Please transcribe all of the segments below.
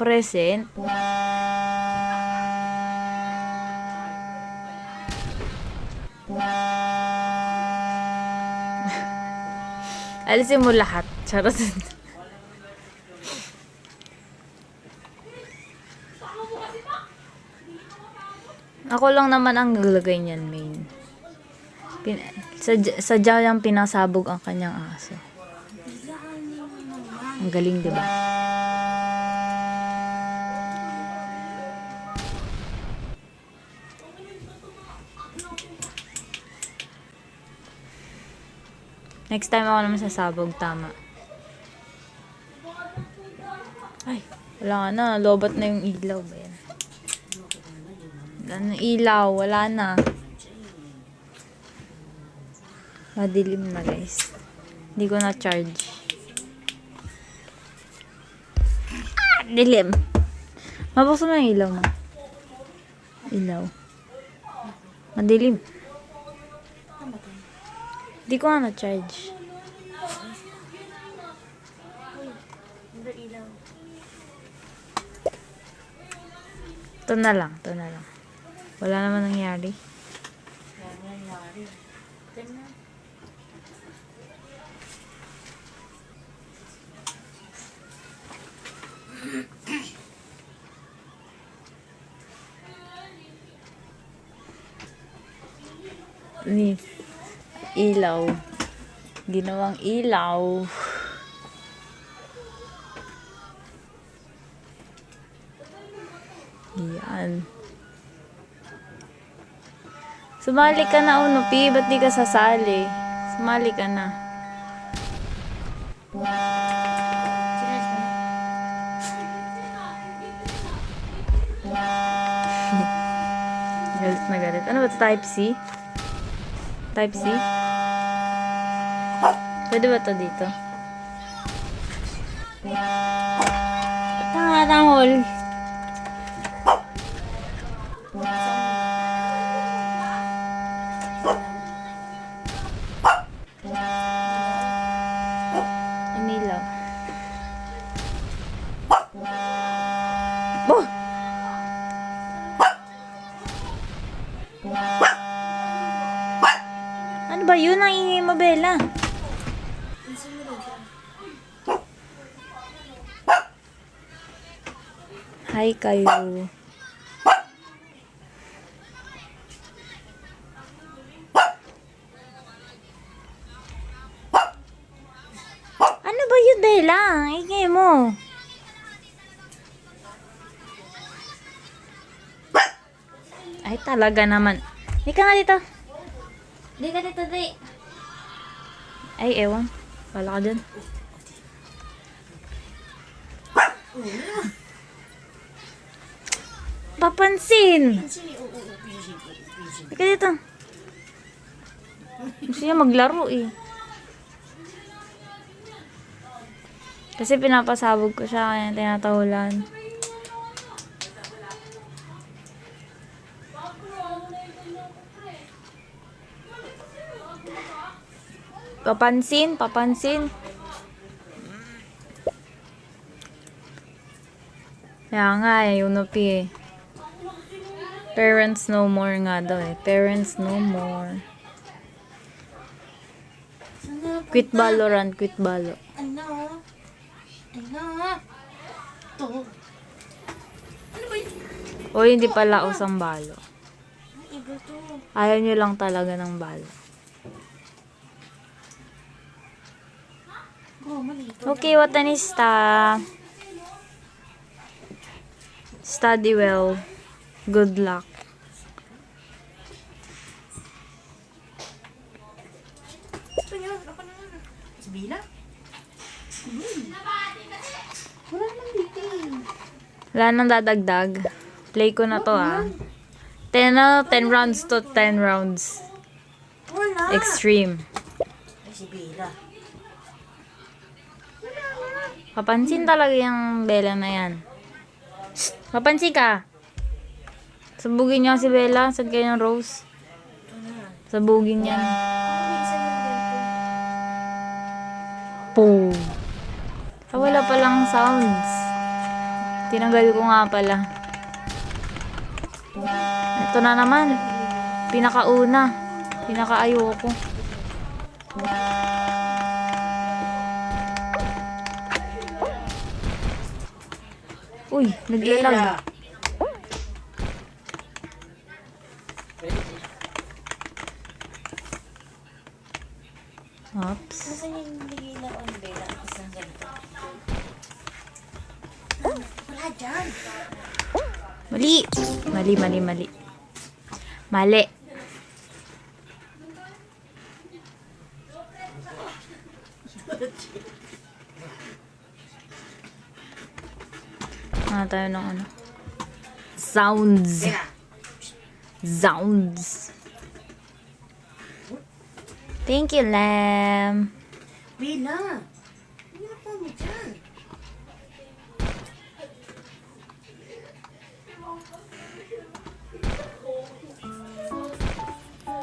Present. Alisin mo lahat. Charot. Ako lang naman ang naglagay niyan, main. Sadya yung pinasabog ang kanyang aso. Ang galing, di ba? Next time ako naman sasabog, tama. Ay, wala nga na. Lobat na yung ilaw ba yan? Wala na ilaw, wala na. Madilim na, guys. Hindi ko na charge. Dilim. Mabuksan mo yung ilaw mo. Ilaw. Madilim. Hindi ko nga na-charge. Ito na lang. Wala naman nangyari. Ni ilaw. Ginawang ilaw. Yan. Sumali ka na, Unupi. Ba't di ka sasali? Sumali ka na. Galit na galit. Ano ba ito? Type C? Type C? Pwede ba ito dito? Tangol. Umilaw. Boh! Ano ba yun? Ang ingay mo, Bella. Hi kayo. Ano ba yun, Bella? Ang ingay mo. Ay, talaga naman. Di ka nga dito. Di ka dito, di. Ay, ewan. Wala ka dyan. Papansin! Di ka dito. Gusto niya maglaro eh. Kasi pinapasabog ko siya kaya tinatahulan. Papansin. Kaya nga eh, Unupi eh. Parents no more nga daw eh. Parents no more. Quit Valorant, quit Valo. Ano? To. Ano ba yun? O hindi pala usang Valo. Iba to. Ayaw nyo lang talaga ng Valo. Oh, mali to. Okay, Watanista. Study well. Good luck. Ito yun. Ako na nga. Sabila? Wala naman dito eh. Wala nang dadagdag. Play ko na to ah. 10 rounds to 10 rounds. Wala. Extreme. Ay, si Bella. Papansin talaga yung Bella na yan. Shh! Papansin ka. Sabugin niya si Bella. Saan kayo ng Rose? Ito na. Sabugin niya. Ay, isa yung ganito. Boom. Ah, wala palang sounds. Tinanggal ko nga pala. Ito na naman. Pinakauna. Pinakaayoko. Uy, naglalag. Oops. Nasaan yung Bella on Bella? Isang ganito. Wala dyan. Mali. Mali. Mali. Tayo ng ano. Sounds. Bella. Sounds. Thank you, Lamb. Bella. Hindi na po mo dyan.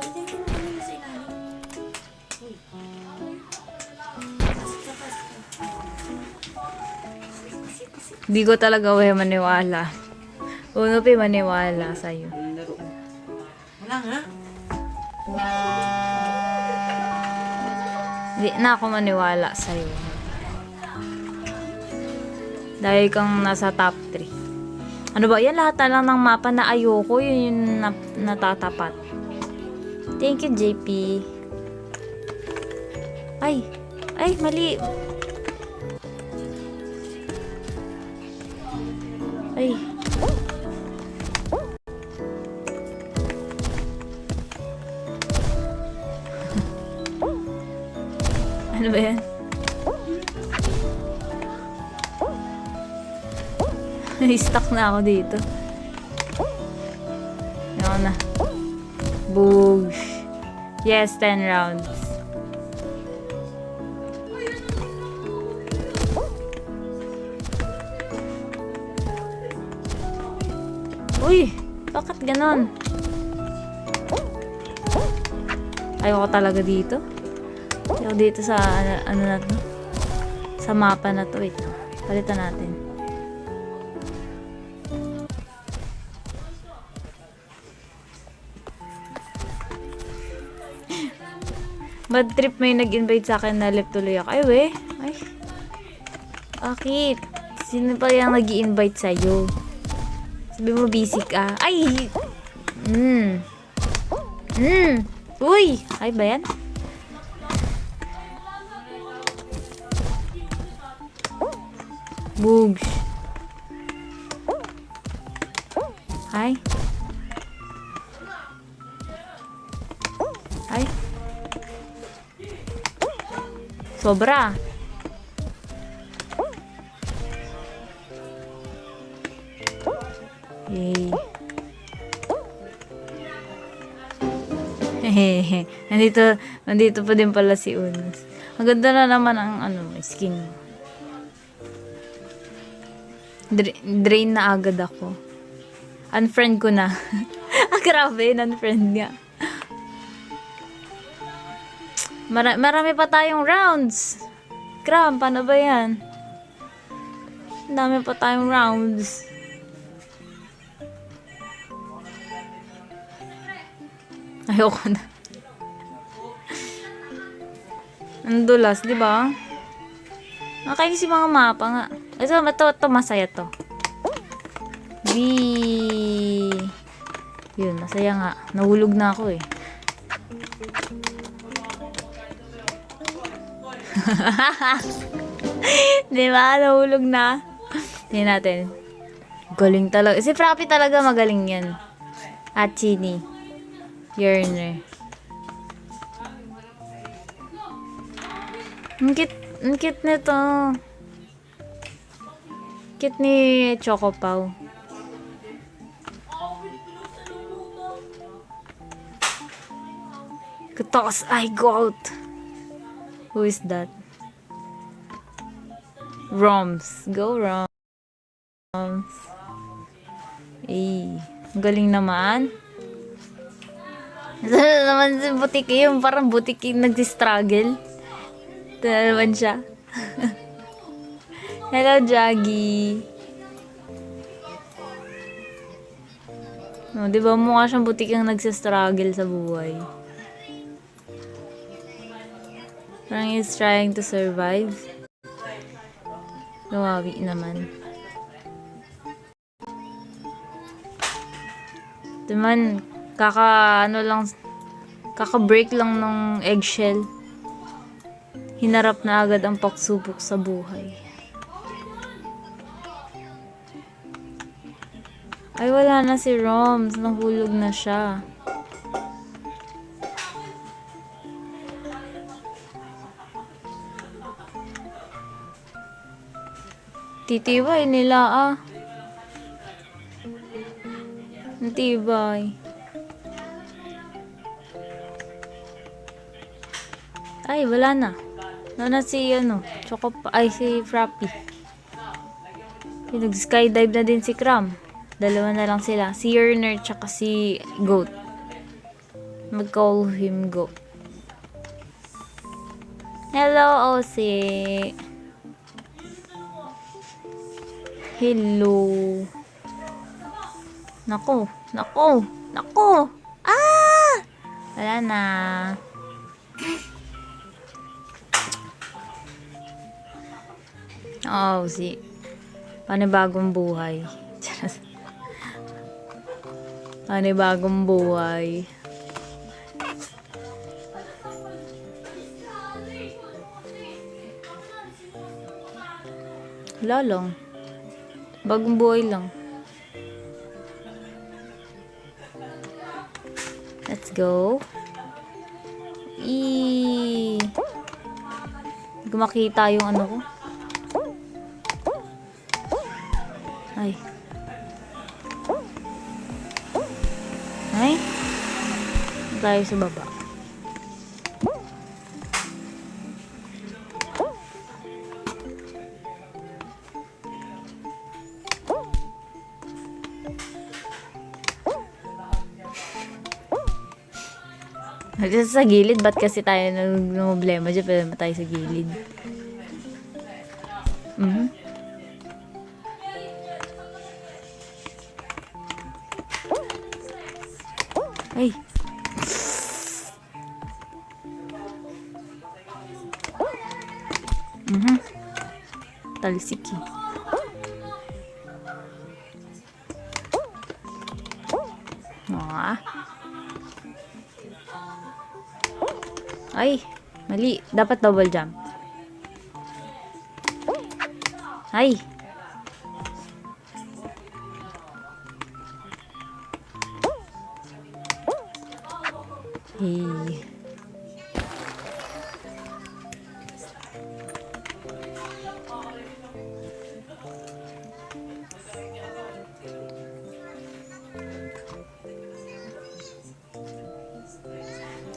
Hindi ko na kanina sa ilalim. Uy. Di ko talaga maniwala. Uno pa maniwala sa'yo. Wala nga. Di na ako maniwala sa'yo. Dahil kang nasa top 3. Ano ba yan? Lahat na lang ng mapa na ayoko. Yun yung natatapat. Thank you, JP. Ay, mali. Ay. Ano ba yan? Stuck na ako dito. Ano na. Boosh. Yes, 10 rounds. Uy! Bakit ganon? Ayoko talaga dito. Ayoko dito sa ano na to. Sa mapa na to. Wait. Palitan natin. Bad trip, may nag-invite sa akin na left tuloy ako. Ay, we. Ay. Bakit? Sino pa yung nag-i-invite sa'yo? Sabi mo, busy ka. Ay! Uy! Ay ba yan? Boogs. Ay. Ay. Sobra. Yay. Hehehe. Nandito pa din pala si Unos. Ang ganda na naman ang skin. Drain na agad ako. Unfriend ko na. Grabe, unfriend niya. Marami pa tayong rounds. Gram, paano ba yan? Ang dami pa tayong rounds. Ayoko na. Ang dulas, di ba? Nakainis yung mga mapa nga. Ito, masaya to. Yun, masaya nga. Nahulog na ako eh. Di ba? Nahulog na. Tingnan natin. Galing talaga. Si Frappy talaga magaling yan. At Chini. Yearner. Ang cute nito. Cute ni Choco Pau. Kutos, I go out. Who is that? Roms. Go Roms. Eh, galing naman. Naman si Butiki, yung parang Butiki nag-struggle. Ito na naman siya. Hello, Jaggy. No, di ba mukha siyang butikang nagsistruggle sa buhay. Parang he's trying to survive. Lumawi naman. Diman, kaka-break lang ng eggshell. Hinarap na agad ang pagsubok sa buhay. Ay, wala na si Roms. Nahulog na siya. Titibay nila ah. Titibay. Ay, wala na. Wala na si si Frappy. Nag-skydive na din si Cram. Dalawa na lang sila. Si Yerner tsaka si Goat. Mag-call him Goat. Hello, Osi. Hello. Nako. Ah! Wala na. Oh, si panibagong buhay. Panibagong buhay. Wala lang. Bagong buhay lang. Let's go. Hindi ko makita yung ano ko. Ay. Ay. Tayo sa baba. Sa gilid, ba't kasi tayo problema dyan? Pwede naman tayo sa gilid. Ay. Talsik eh. Ay, mali. Dapat double jump. Ay. Hey.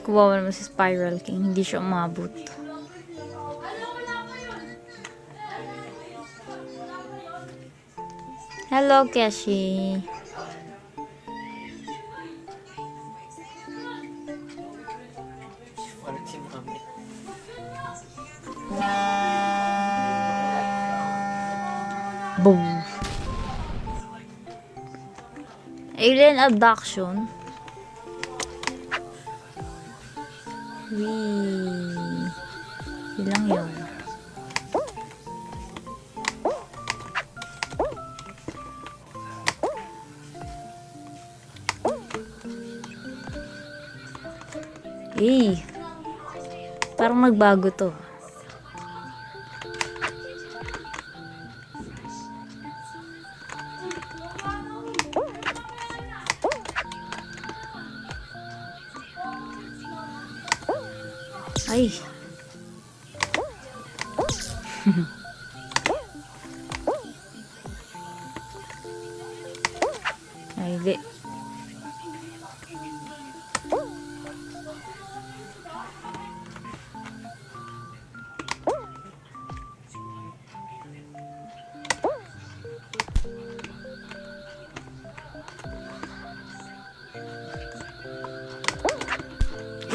Kuwawa naman si Spiral King. Hindi siya umabot. Hello, Keshi. Boom. Alien abduction. Wee. Ilang yun. Eh. Parang nagbago to. Ay. Ay, di.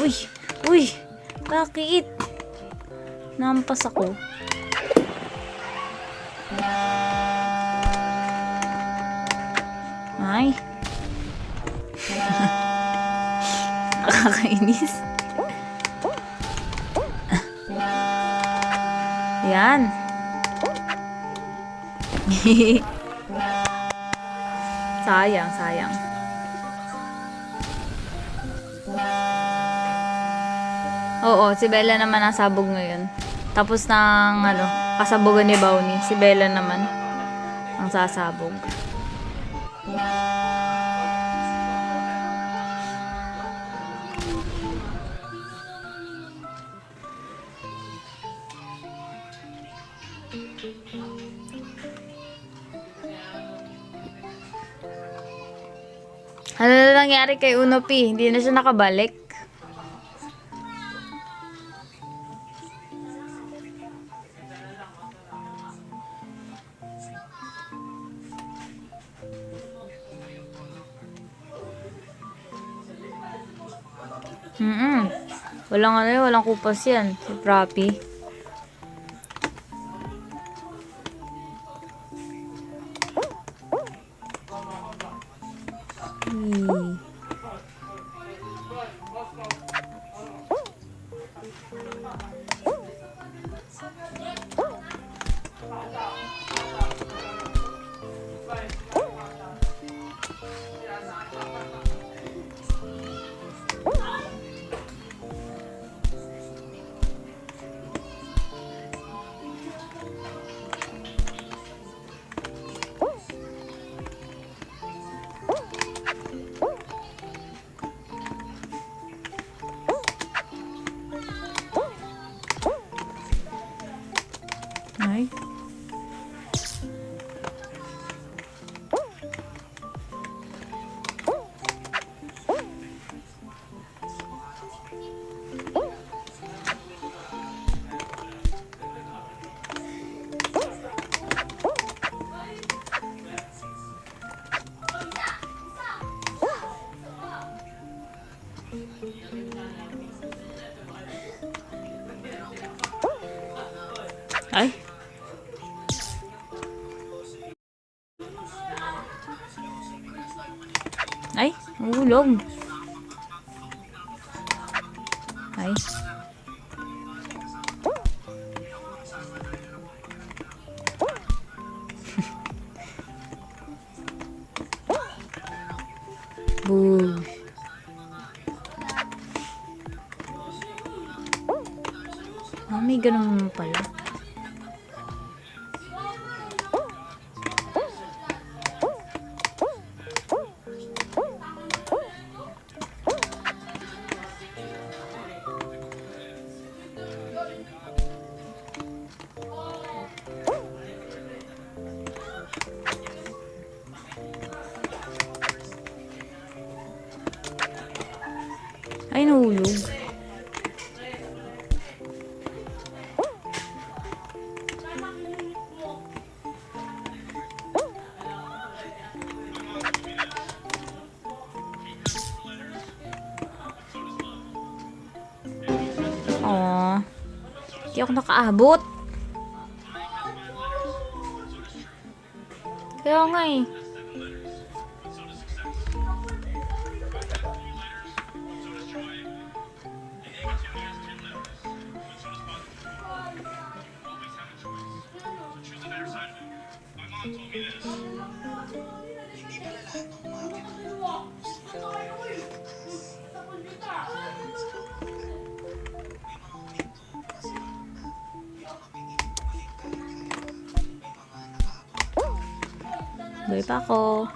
Uy! Uy! Bakit? Nampas ako. Ay. Nakakainis. Yan. Sayang, sayang. Oo, si Bella naman ang sabog ngayon. Tapos ng kasabogan ni Bounty, si Bella naman ang sasabog. Ano na nangyari kay Uno P? Hindi na siya nakabalik. Walang kupas yan. Si Prappy. Ay. Ay. Ay, ulog. Ay. Boo. May ganun mo pala. Ay, nahulog. Aww. Hindi ako nakaabot. Kaya nga eh. Buhay pa ako.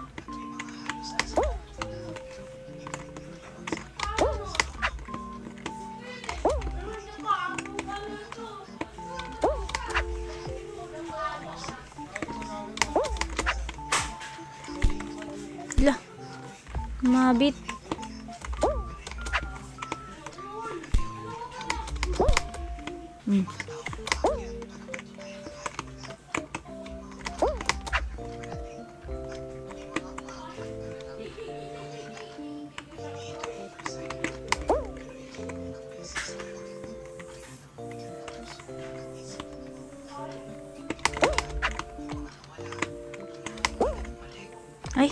Lah, mabit. Ay.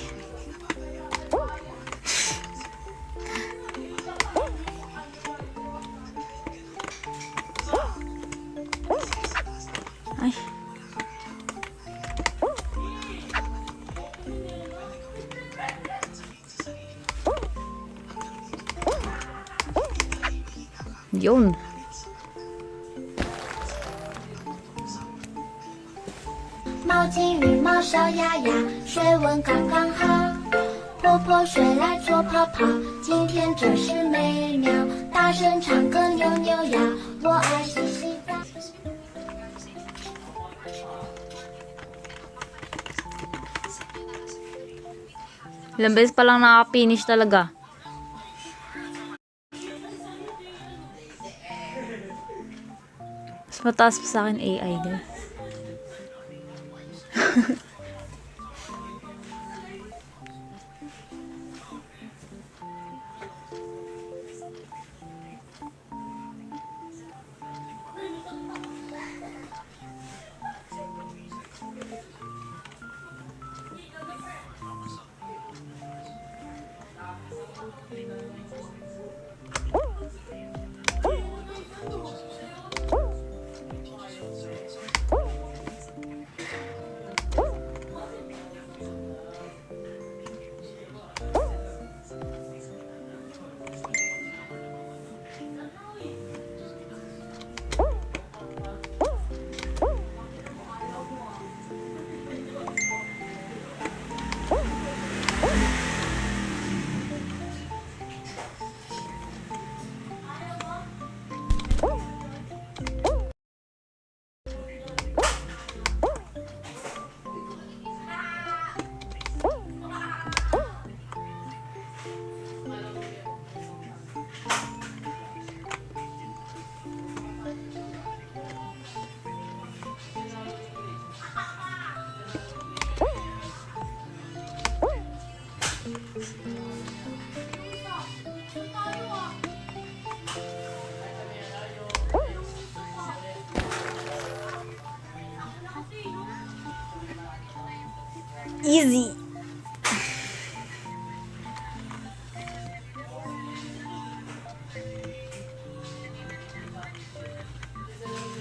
Yun.毛巾、羽毛、小鸭鸭，水温刚刚好。婆婆睡来做泡泡，今天真是美妙。大声唱歌扭扭腰，我爱洗洗澡。 Ilang beses pa lang nakaka-finish talaga. Mas mataas pa sa akin AI, guys. Easy.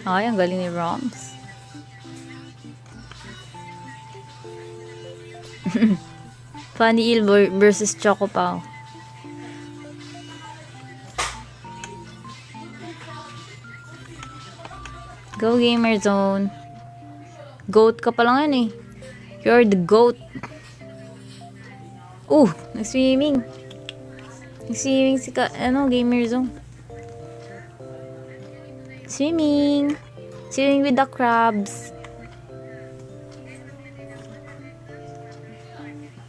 Ay, ang galing ni Roms. Funny Eel versus Choco Pao. Go Gamer Zone. Goat ka pa lang yan eh. You're the goat. Nag-swimming. Nag-swimming si Gamer Zone. Swimming. Swimming with the crabs.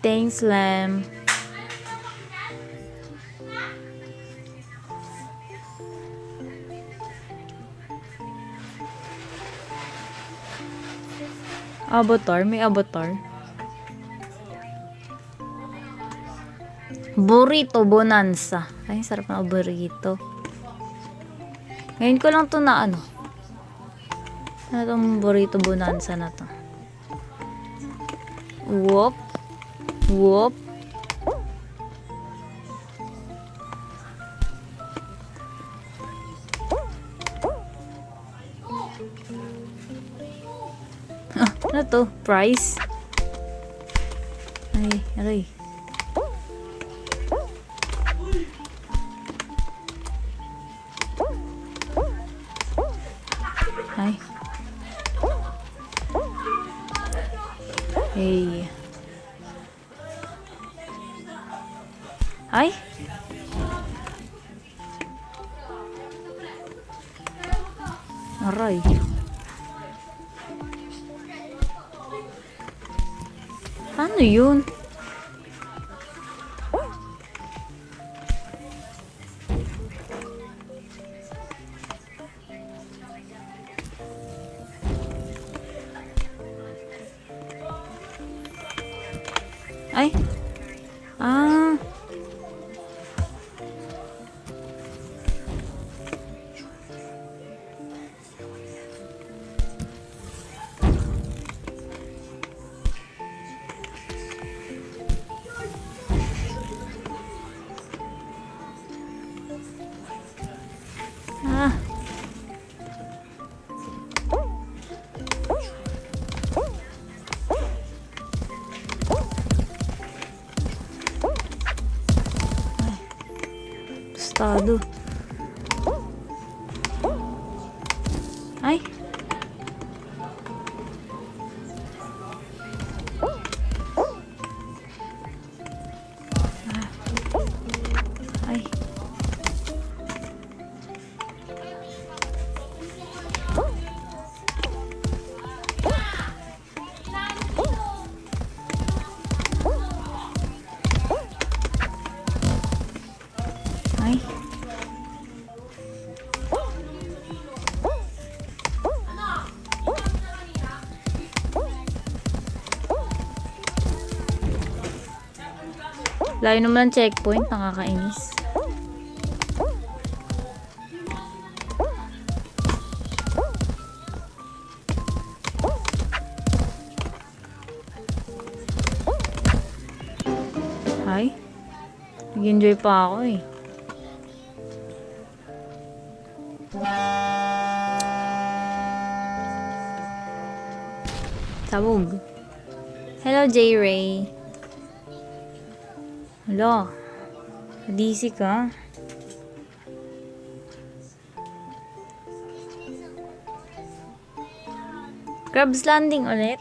Thanks, Lam. Avatar? May avatar? Burrito Bonanza. Ay, sarap na burrito. Ngayon ko lang to na ano. Ano tong Burrito Bonanza na to? Whoop. Whoop. Ano to? Price? Ay, aray. Ay. Hey. Ay. Aray. Paano yun? Ay. Ah. Ah. Tostado. Layo naman ang checkpoint, nakakainis. Hi? Nag-enjoy pa ako eh. Sabog. Hello, J-Ray. Hello. DC ka? Crab's Landing ulit?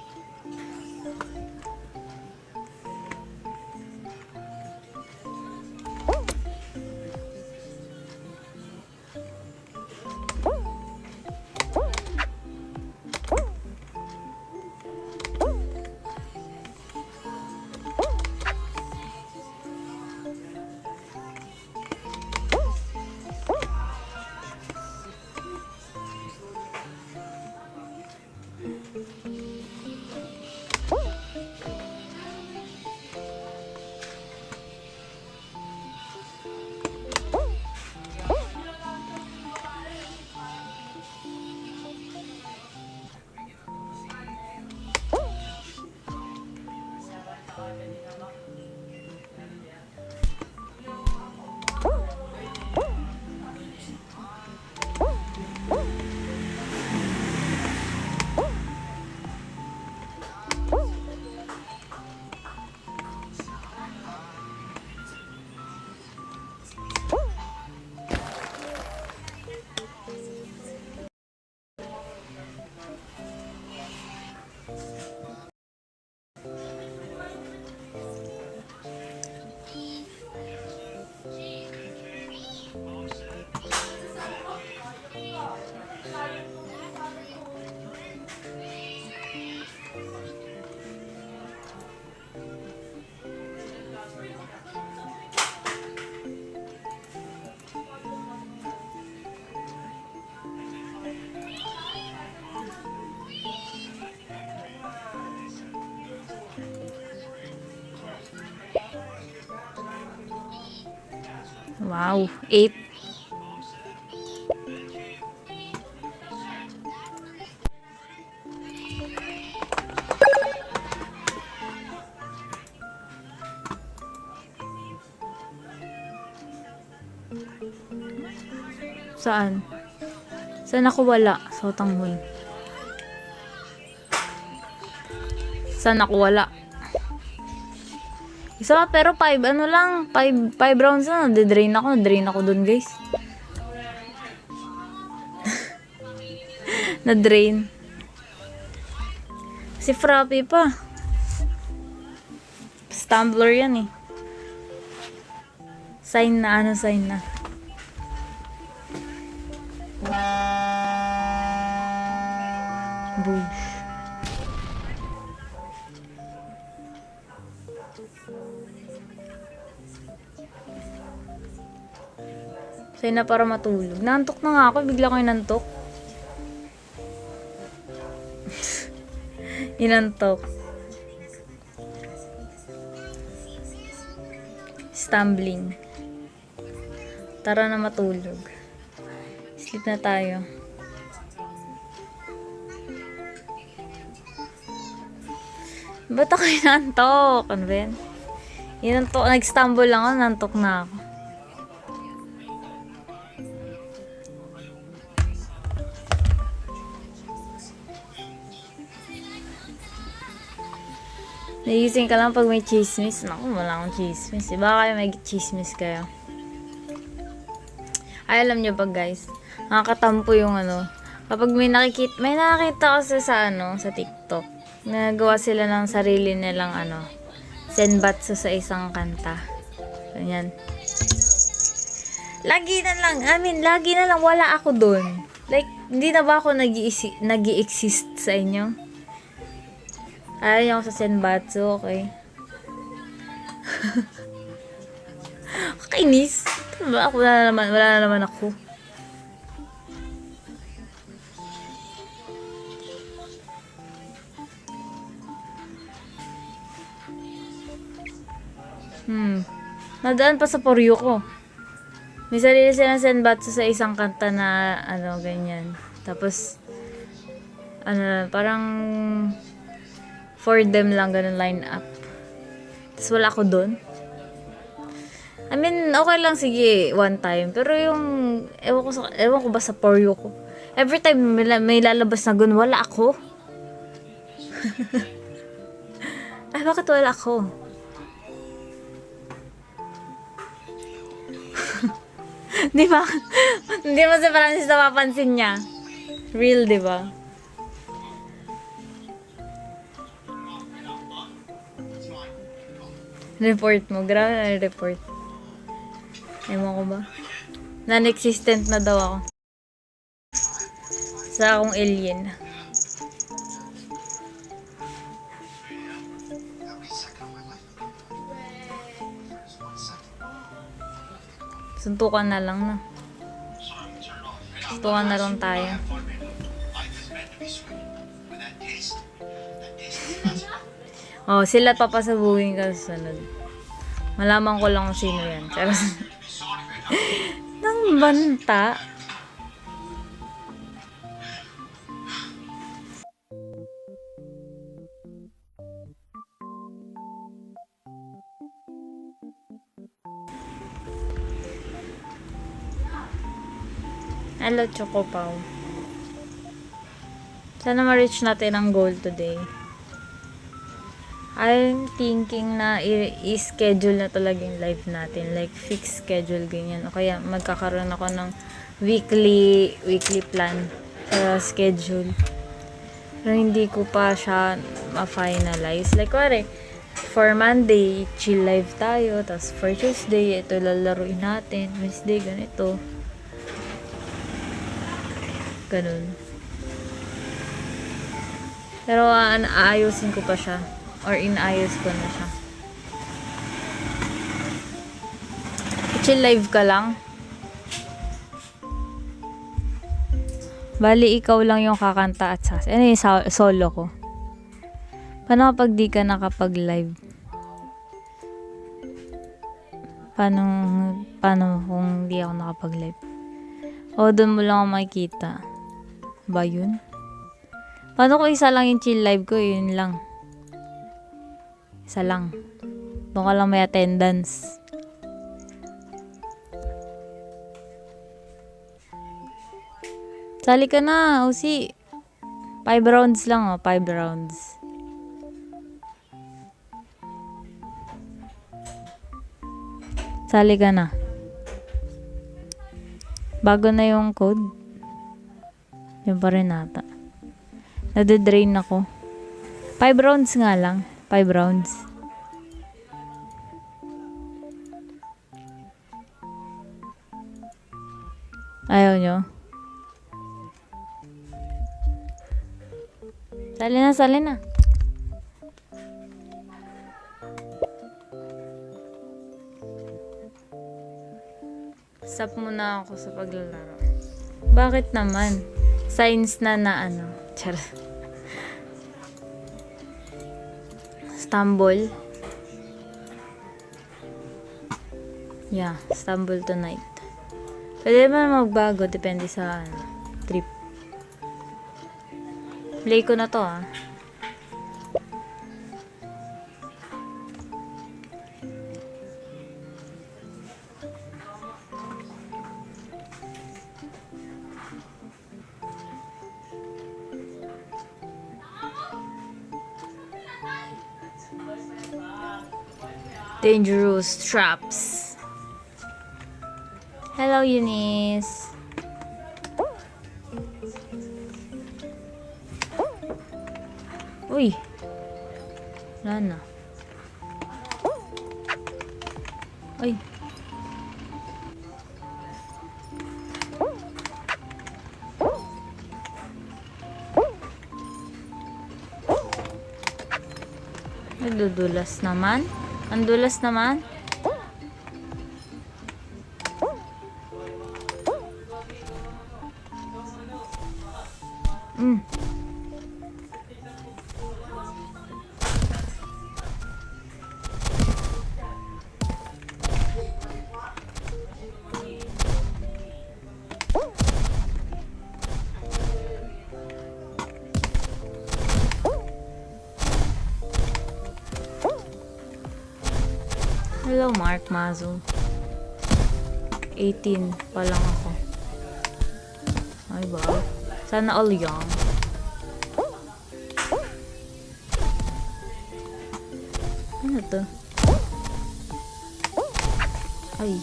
Wow, 8. Saan? Saan ako wala? Sa tanghol. Saan ako wala? Isa pa, pero 5 ano lang, 5 rounds na, na-drain ako dun guys. Na-drain. Si Frappy pa. Stumbler yan eh. Sign na, sign na. Boosh. Sign na para matulog. Nantok na nga ako, bigla ko inantok. Inantok. Stumbling. Tara na matulog. Sleep na tayo. Ba't ako inantok? Ano ba yan? Inantok. Nag-stumble lang ako, nantok na ako. Nagising ka lang pag may chismis. Naku, wala akong chismis. Baka kayo may chismis kayo. Ay, alam nyo ba guys, nakakatampo yung ano, kapag may nakakita kasi sa TikTok, nagawa sila ng sarili nilang senbatsu sa isang kanta. Ganyan. Lagi na lang wala ako dun. Like, hindi na ba ako nag-i-exist sa inyo? Ayaw niyo ako sa senbatsu, okay? Kakainis. Ako wala na naman ako. Nadaan pa sa poryo ko. May sarili silang senbatsu sa isang kanta na ano, ganyan. Tapos, ano, parang for them lang, ganun line up. Tapos wala ako dun. I mean, okay lang, sige, one time. Pero yung, ewan ko ba sa poryo ko. Every time may lalabas na gun, wala ako. Ay, bakit wala ako? Di ba? Hindi mo si Francis napapansin niya. Real, di ba? Report mo. Grabe na report. Ewan ko ba? Non-existent na daw ako. Sa akong alien. Suntukan na lang na. Suntukan na lang tayo. Oh, sila papasabugin ka sa sunod. Malaman ko lang kung sino yan. Pero nang banta. Hello, Choco Pau. Sana ma-reach natin ang goal today. I'm thinking na i-schedule na talaga yung live natin. Like, fixed schedule, ganyan. O kaya, magkakaroon ako ng weekly plan sa schedule. Pero hindi ko pa siya ma-finalize. Like, wari, for Monday, chill live tayo. Tapos, for Tuesday, ito lalaruin natin. Wednesday, ganito. Ganun. Pero, aayusin ko pa siya. Or inaayos ko na siya. Chill live ka lang. Bali, ikaw lang yung kakanta at sas. Ano yung solo ko? Paano kapag di ka nakapag-live? Paano kung di ako nakapag-live? O, doon mo lang ako makikita. Ba yun? Paano kung isa lang yung chill live ko? Yun lang. Isa lang. Doon ka lang may attendance. Sali ka na, Usi. 5 rounds lang, 5 rounds. Sali ka na. Bago na yung code. Yun pa rin nata. Nade-drain ako. 5 rounds nga lang. 5 rounds. Ayaw nyo? Sali na. Stop muna ako sa paglalaro. Bakit naman? Signs na ano. Charot. Stumble. Yeah, stumble tonight. Pwede ba magbago? Depende sa trip. Play ko na to Dangerous traps. Hello, Eunice. Uy. Wala na. Uy. Nagdudulas naman. Ang dulas naman. Hello, Mark Mazo. 18 pa lang ako. Ay ba? Sana all young. Ano to? Ay.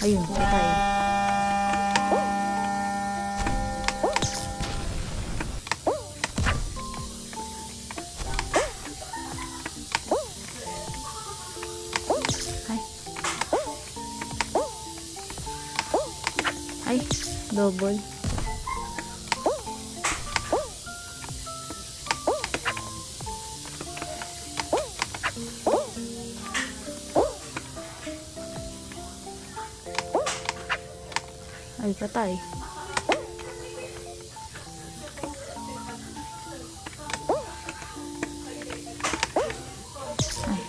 Ayun, patay. Ay, double. Ay, patay. Ay.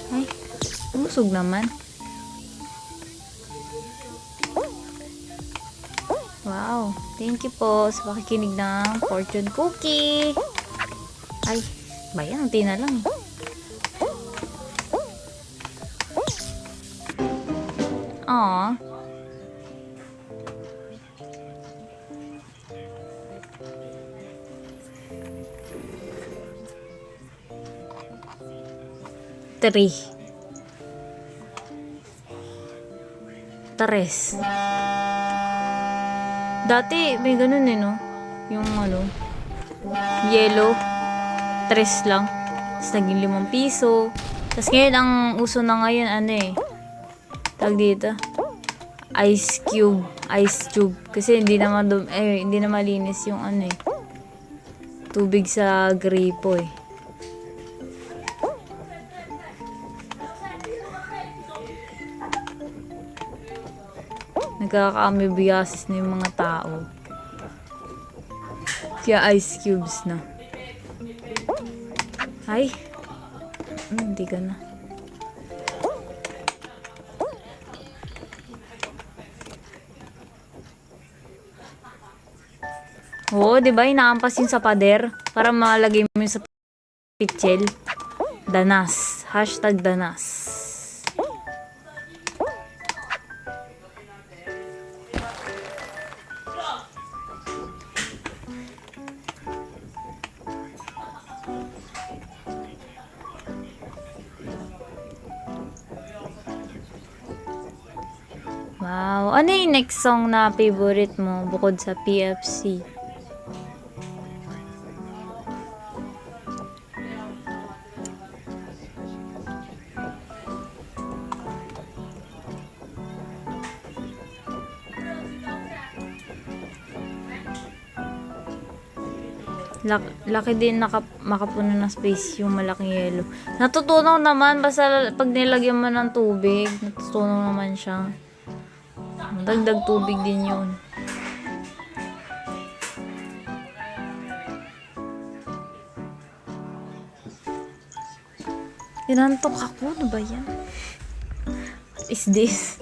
Ay, busog naman. Wow, thank you po sa pakikinig ng fortune cookie. Ay, bayan, unti na lang. Aww. Three. Tres. Dati, may ganun eh, no? Yung ano, yellow. Tres lang. Tapos naging 5 piso. Tapos ngayon, ang uso na ngayon, ano eh. Tag dito. Ice cube. Ice tube. Kasi hindi na, hindi na malinis yung ano eh. Tubig sa gripo eh. Nagkaka-amoebiasis na yung mga tao. Kaya ice cubes na. Ay. Hindi ka na. Oo, diba? Inaampas yun sa pader para malagay mo yun sa pitchel. Danas. Hashtag danas. Wow. Ano yung next song na favorite mo bukod sa PFC? Laki din makapuno ng space yung malaking yellow. Natutunaw naman basta pag nilagyan mo ng tubig. Natutunaw naman siya. Dagdag tubig din yun. Inantok ako. Ano ba yan? What is this?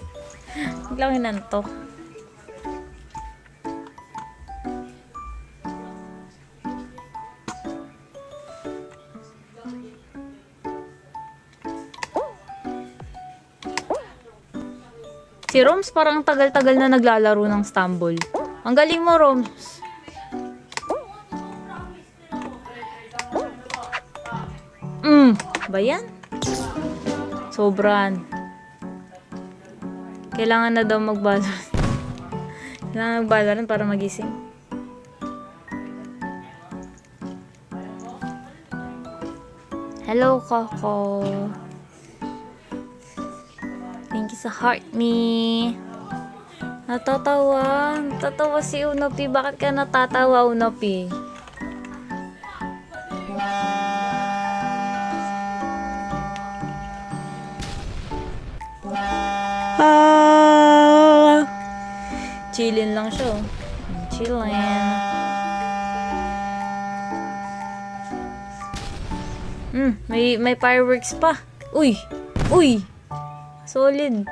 Biglang inantok. Si Roms parang tagal-tagal na naglalaro ng Stumble. Ang galing mo, Roms. Ba yan? Sobran. Kailangan na daw mag-balance. Kailangan mag-balance para magising. Hello, Coco. Thank you sa heart me. Natatawa. Natatawa si Unopi. Bakit ka natatawa, Unopi? Chillin lang siya. Chillin. May fireworks pa. Uy! Uy! Solid.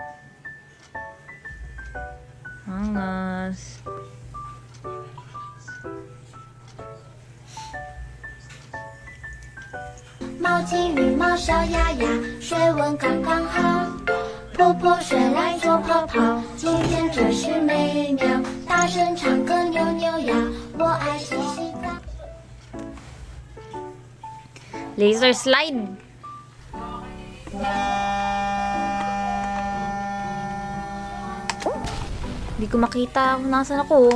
Angas.毛巾、羽毛、小鸭鸭，水温刚刚好。泼泼水来做泡泡，今天真是美妙。大声唱歌扭扭腰，我爱洗洗澡。 Laser slide. Hindi ko makita kung nasan ako.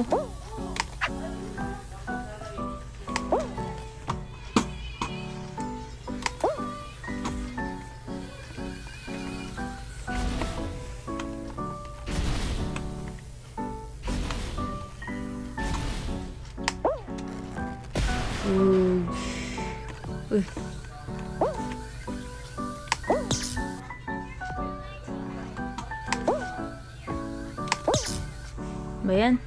Uy. Ba yan?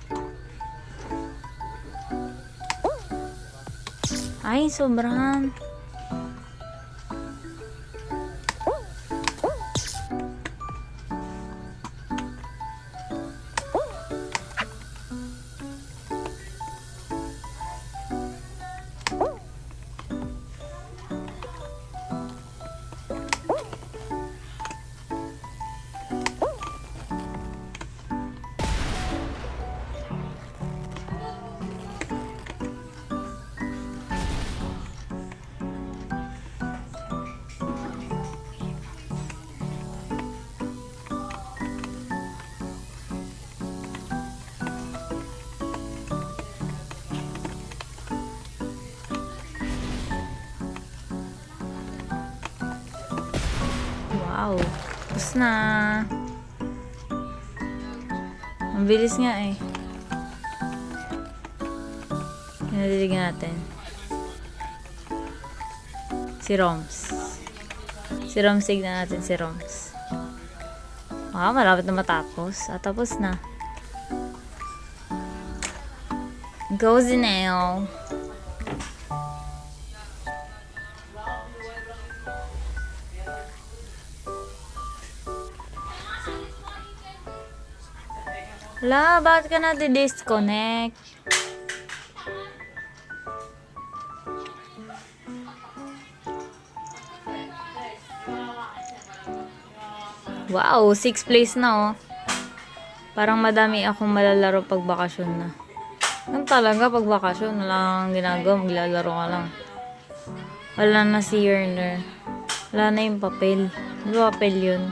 Ay, sobrahan. Wow. Tapos na. Ang bilis nga eh. Pinadiligan natin. Si Roms. Si Roms, tignan natin si Roms. Wow, malapit na matapos. Tapos na. Goes now. Hala, bakit ka na di-disconnect? Wow, 6th place na oh. Parang madami akong malalaro pag bakasyon na. Yan talaga pag bakasyon, wala kang ginagawa, maglalaro ka lang. Wala na si Yerner. Wala na yung papel. Di ba papel yun?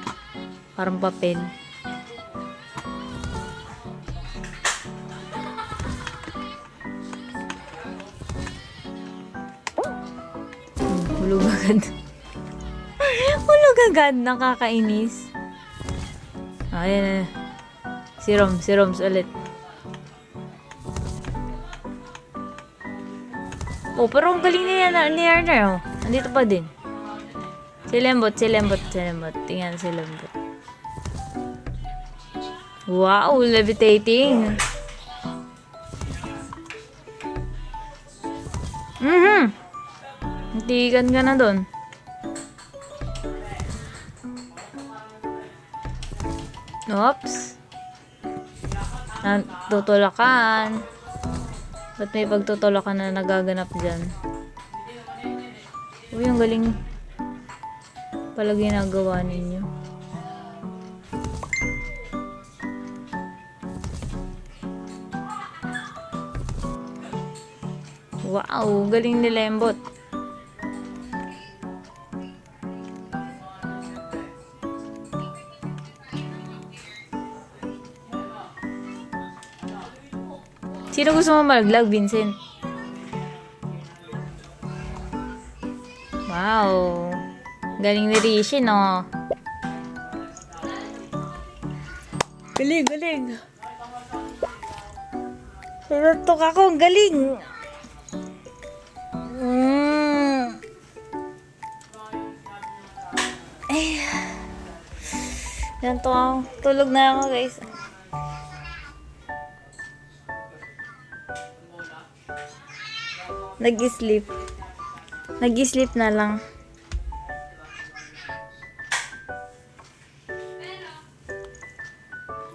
Parang papel. Hulog agad. Hulog agad. Nakakainis. Ayan. Si Roms ulit. Oh, pero ang galing ni Arner, oh. Andito pa din. Si Lembot. Tingnan si Lembot. Wow, levitating. Tigan ka na doon. Oops. Tutulakan. Ba't may pagtutulakan na nagaganap dyan? Uy, ang galing pala ginagawa ninyo. Wow, galing ni Lembot. Sino gusto mo malaglag, Vincent? Wow. Galing ni Rishi, no? Galing. Tutok ako, ang galing. Ay. Yan to ako. Tulog na ako, guys. Nag-sleep na lang.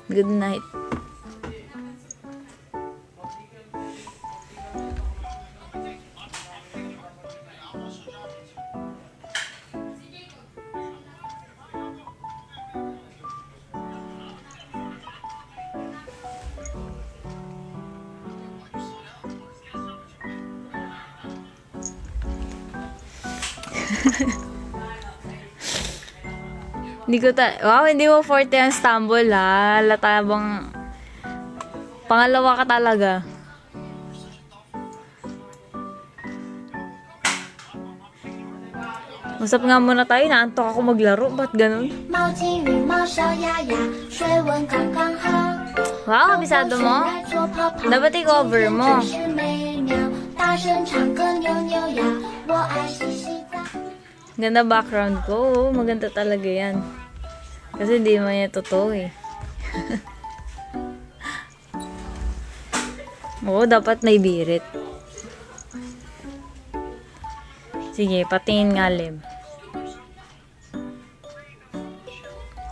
Good night. Hindi ko wow, hindi mo forte ang stumble ha. Lata bang pangalawa ka talaga. Usap nga muna tayo, naantok ako maglaro. Ba't ganun? 毛巾、羽毛、小鸭鸭，水温刚刚好。 Wow, kabisado mo? 来做泡泡， Dapat i-cover mo. 真是美妙，大声唱歌扭扭呀，我爱洗洗澡。 Ganda background ko. Oo, maganda talaga yan. Kasi di mo yan totoo eh. Oo, dapat may birit. Sige, patingin nga, Lem.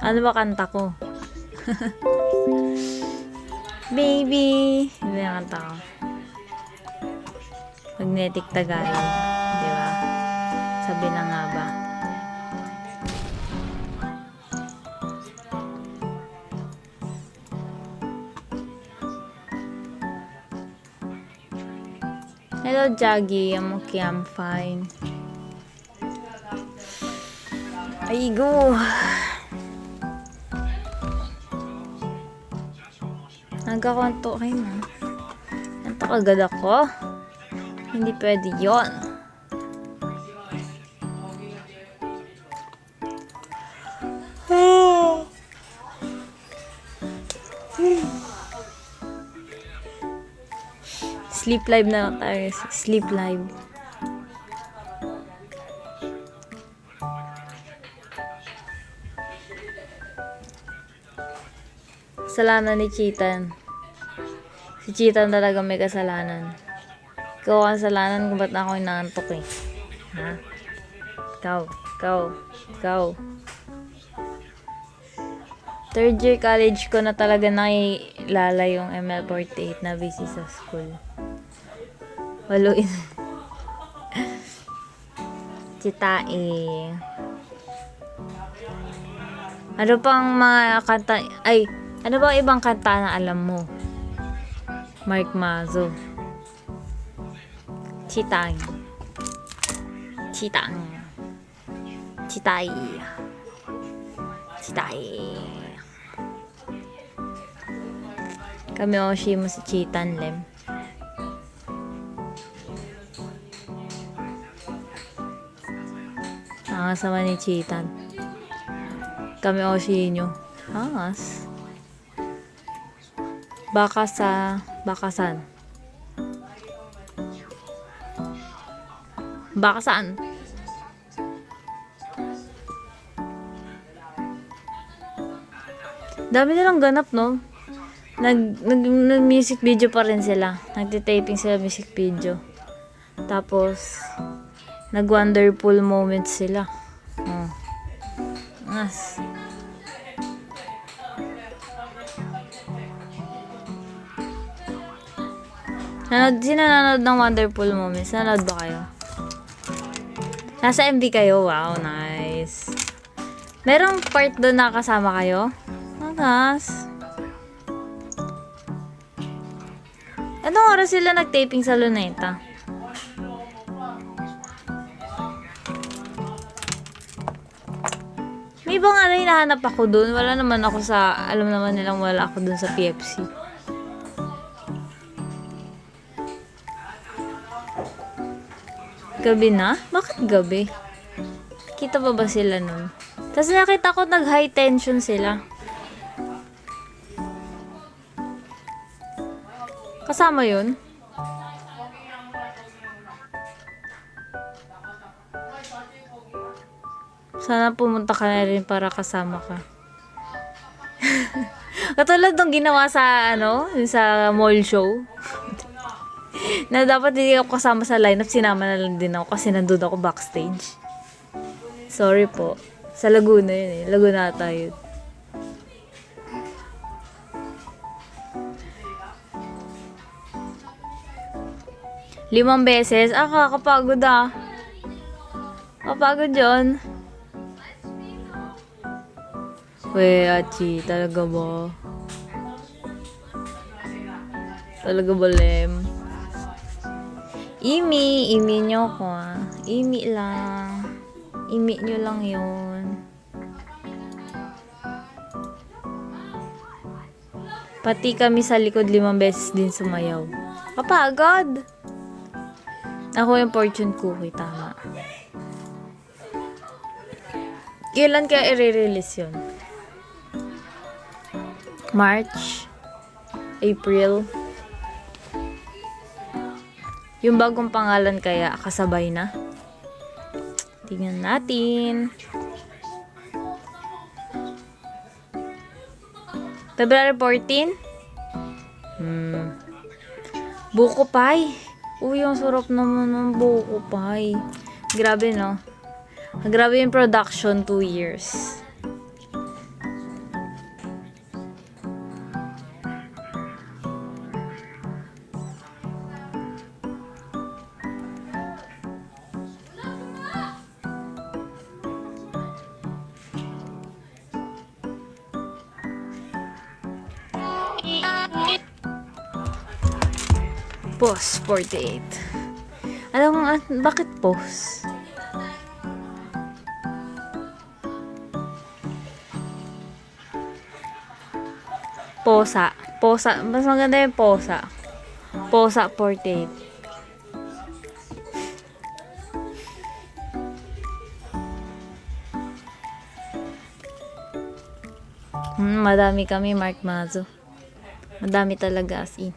Ano ba kanta ko? Baby! Ano yung kanta ko? Magnetic Tagalog. Di ba? Sabi na nga ba? Hello, Jaggy. I'm okay. I'm fine. Aigo. Nagkakanto kayo na. Nanto agad ako. Hindi pwede yon. Sleep live na lang tayo. Sleep live. Kasalanan ni Chitan. Si Chitan talaga may kasalanan. Ikaw ang kasalanan kung ba't ako inaantok eh. Ha? Ikaw. Third year college ko na talaga nakilala yung ML48 na busy sa school. Waluin. Chitae. Ano pang mga kanta, ano bang ibang kanta na alam mo? Mark Mazo. Chitang. Chitai. Kami oshi mo si Chitan, Lem. Angas naman ni Chitan. Kami oshi nyo. Angas. Bakasan. Dami nilang ganap, no? Nag-music video pa rin sila. Nagtitaping sila music video. Tapos, nag-wonderful moments sila. Oh. As. Sinanood ng wonderful moments. Nanood ba kayo? Nasa MV kayo? Wow, nice. Merong part doon na kasama kayo? Angas. Anong oras sila nag-taping sa Luneta? May ibang hinahanap ako doon. Wala naman ako sa, alam naman nilang wala ako doon sa PFC. Gabi na? Bakit gabi? Kita ba sila nun? Tapos nakita ko nag-high tension sila. Kasama yun? Sana pumunta ka na rin para kasama ka. Katulad nung ginawa sa, sa mall show. Na dapat hindi ako kasama sa lineup, sinama na lang din ako kasi nandun ako backstage. Sorry po. Sa Laguna yun eh. Laguna tayo. Limang beses? Kakapagod ah. Kapagod yun. We, Achi, talaga ba? Talaga ba, Lem? Imi nyo ko ah. Imi lang. I-meet nyo lang yun. Pati kami sa likod 5 beses din sumayaw. Kapagod! Ako yung fortune cookie, tama. Kailan kaya i-release yun? March? April? Yung bagong pangalan kaya kasabay na? Tingnan natin. February 14? Buko pie. Uy, ang sarap naman ng buko pie. Grabe, no? Grabe yung production, 2 years. Pause 48. Alam mo, bakit pause? Posa. Posa. Mas maganda yung posa. Posa 48. Madami kami, Mark Mazo. Madami talaga as in.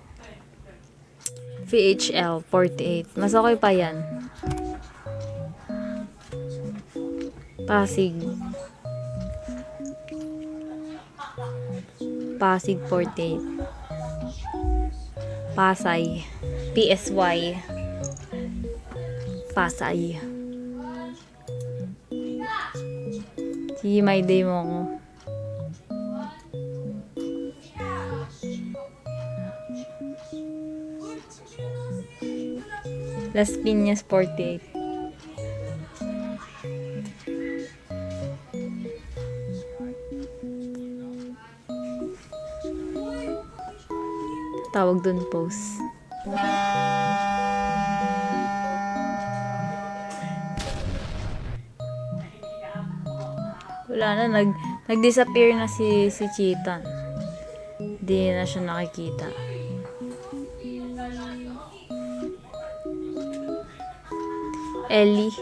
VHL 48. Mas okay pa yan. Pasig. Pasig 48. Pasay. PSY. Pasay. Sige, may day mo ako. Las Piñas 48. Tawag dun post. Wala na, nag-disappear na si Cheetah. Hindi na siya nakikita. Ellie.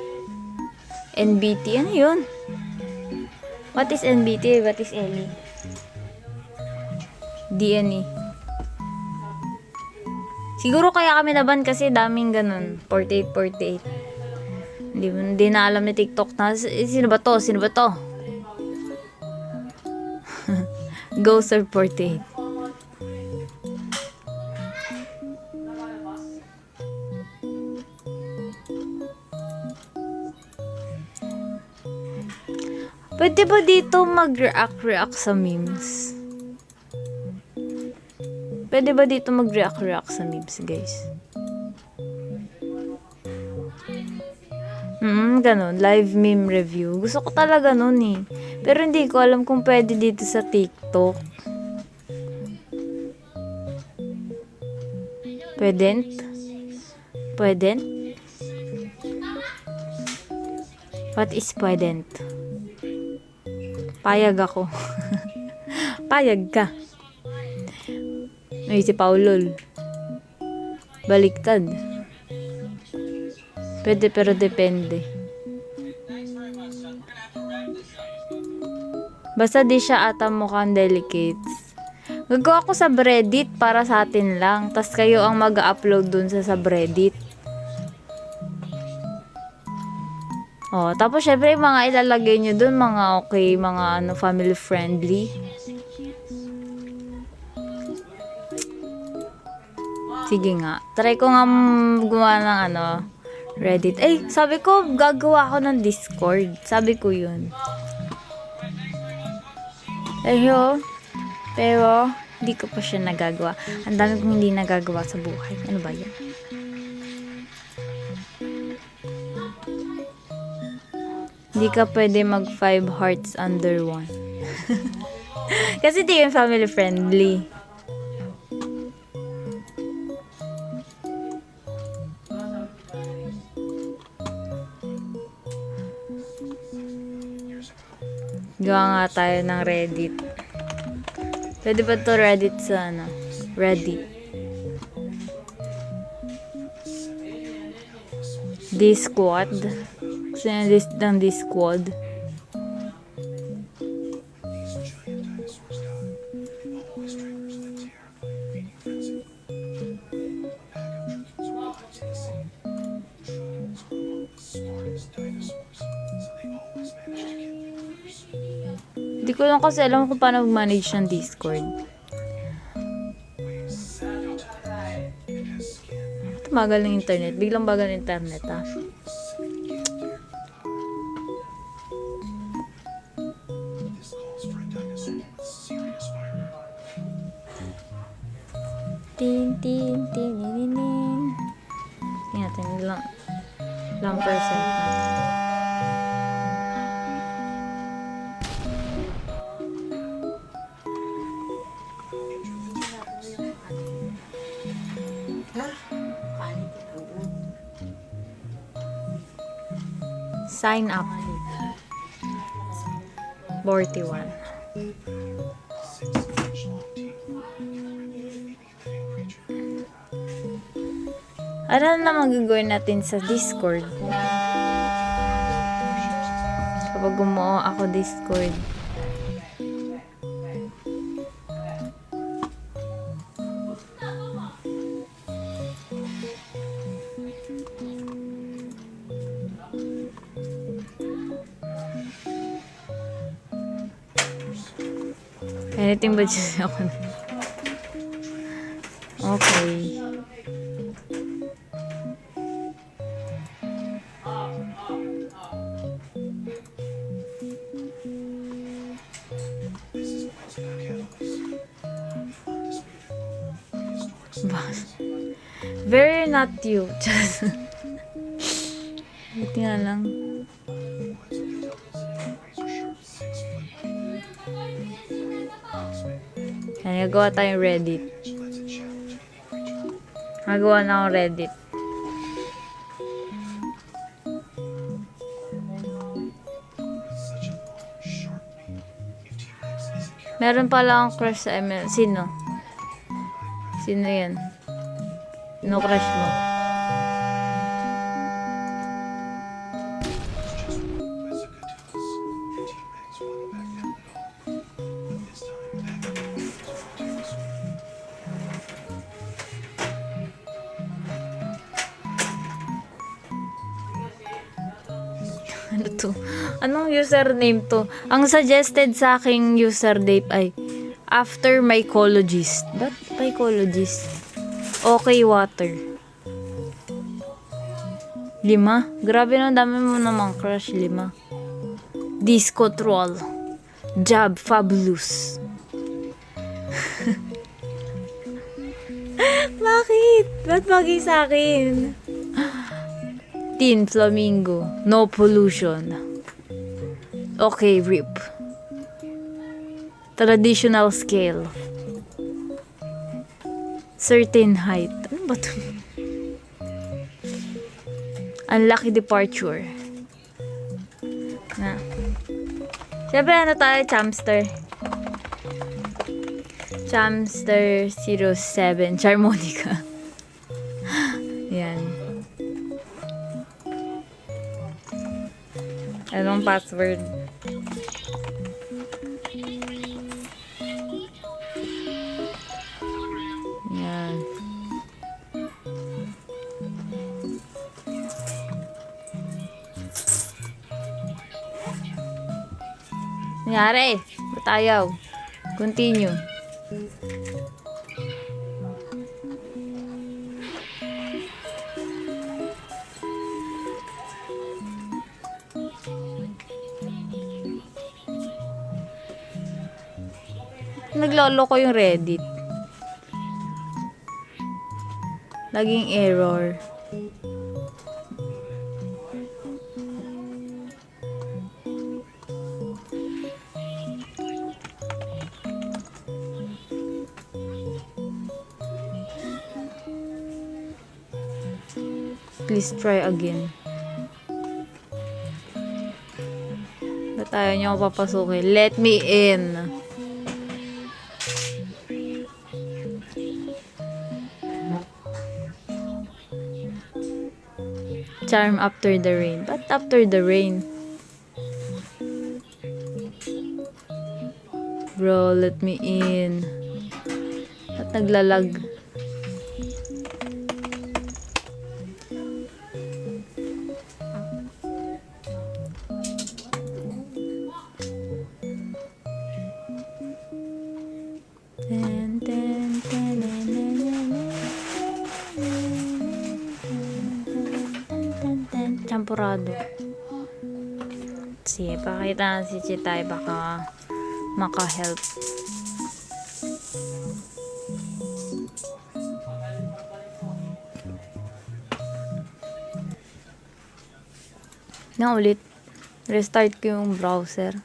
NBT. Ano yun? What is NBT? What is Ellie? DNE. Siguro kaya kami naban kasi daming ganun. 48. Hindi na alam ni TikTok na. Sino ba to? Sino ba to? Go Sir 48. Pwede ba dito mag-react sa memes? Pwede ba dito mag-react sa memes, guys? Ganun. Live meme review. Gusto ko talaga nun eh. Pero hindi ko alam kung pwede dito sa TikTok. Pwedent? Pwedent? What is pwedent? Payag ako. Payag ka. Ay, si Paulol. Baliktad. Pwede pero depende. Basta di siya ata mukhang delicates. Gagawa ko sa Reddit para sa atin lang. Tas kayo ang mag-upload dun sa subreddit. Oh, tapos syempre mga ilalagay nyo dun, mga okay, mga ano, family friendly. Sige nga. Try ko nga gumawa ng ano, Reddit. Ay, sabi ko, gagawa ako ng Discord. Sabi ko yun. Pero, hindi ko pa siya nagagawa. Ang dami kong hindi nagagawa sa buhay. Ano ba yan? Hindi ka pwede mag 5 hearts under 1. Kasi di yung family friendly. Gawa nga tayo ng Reddit. Pwede ba to Reddit sa ano? Reddit. Discord. Gusto niya ng Discord. Hindi ko lang kasi alam kung paano mag-manage ng Discord. Bagal ng internet. Biglang bagal ng internet, ah. Tin, tin, tin, tin, tin, tin. Tingnan natin lang percent natin. Sign up. 41. Ano na magagawin natin sa Discord? Kapag gumawa ako Discord. Anything but just ako na. Okay. Very not you. Just buti nga lang. Kaya nagawa tayong Reddit. Nagawa na akong Reddit. Meron pala akong crush sa ML. Sino? Sino yan? No crush mo? Ano to? Anong username to? Ang suggested sa aking username ay after mycologist. Ba't mycologist? Okay, water. 5? Grabe na, dami mo namang crush. 5. Disco troll. Job fabulous. Bakit? Ba't bagay sa akin? Teen flamingo. No pollution. Okay, rip. Traditional scale. Certain height. Ano ba ito? Unlucky departure. Na. Siyempre, ano tayo? Chamster. Chamster 07. Charmonica. Yan. Anong password? Yan. Nangyari. Ba't ayaw? Continue. Naglolo ko yung Reddit. Laging error. Please try again. Ba't Tayo niyo ako papasukin. Let me in. Charm after the rain. Ba't after the rain? Bro, let me in. At naglalag. Ten, ten, ten, ten, ten, champurado. Sige, pakita na si Chitay baka maka-help. Na ulit. Restart ko yung browser.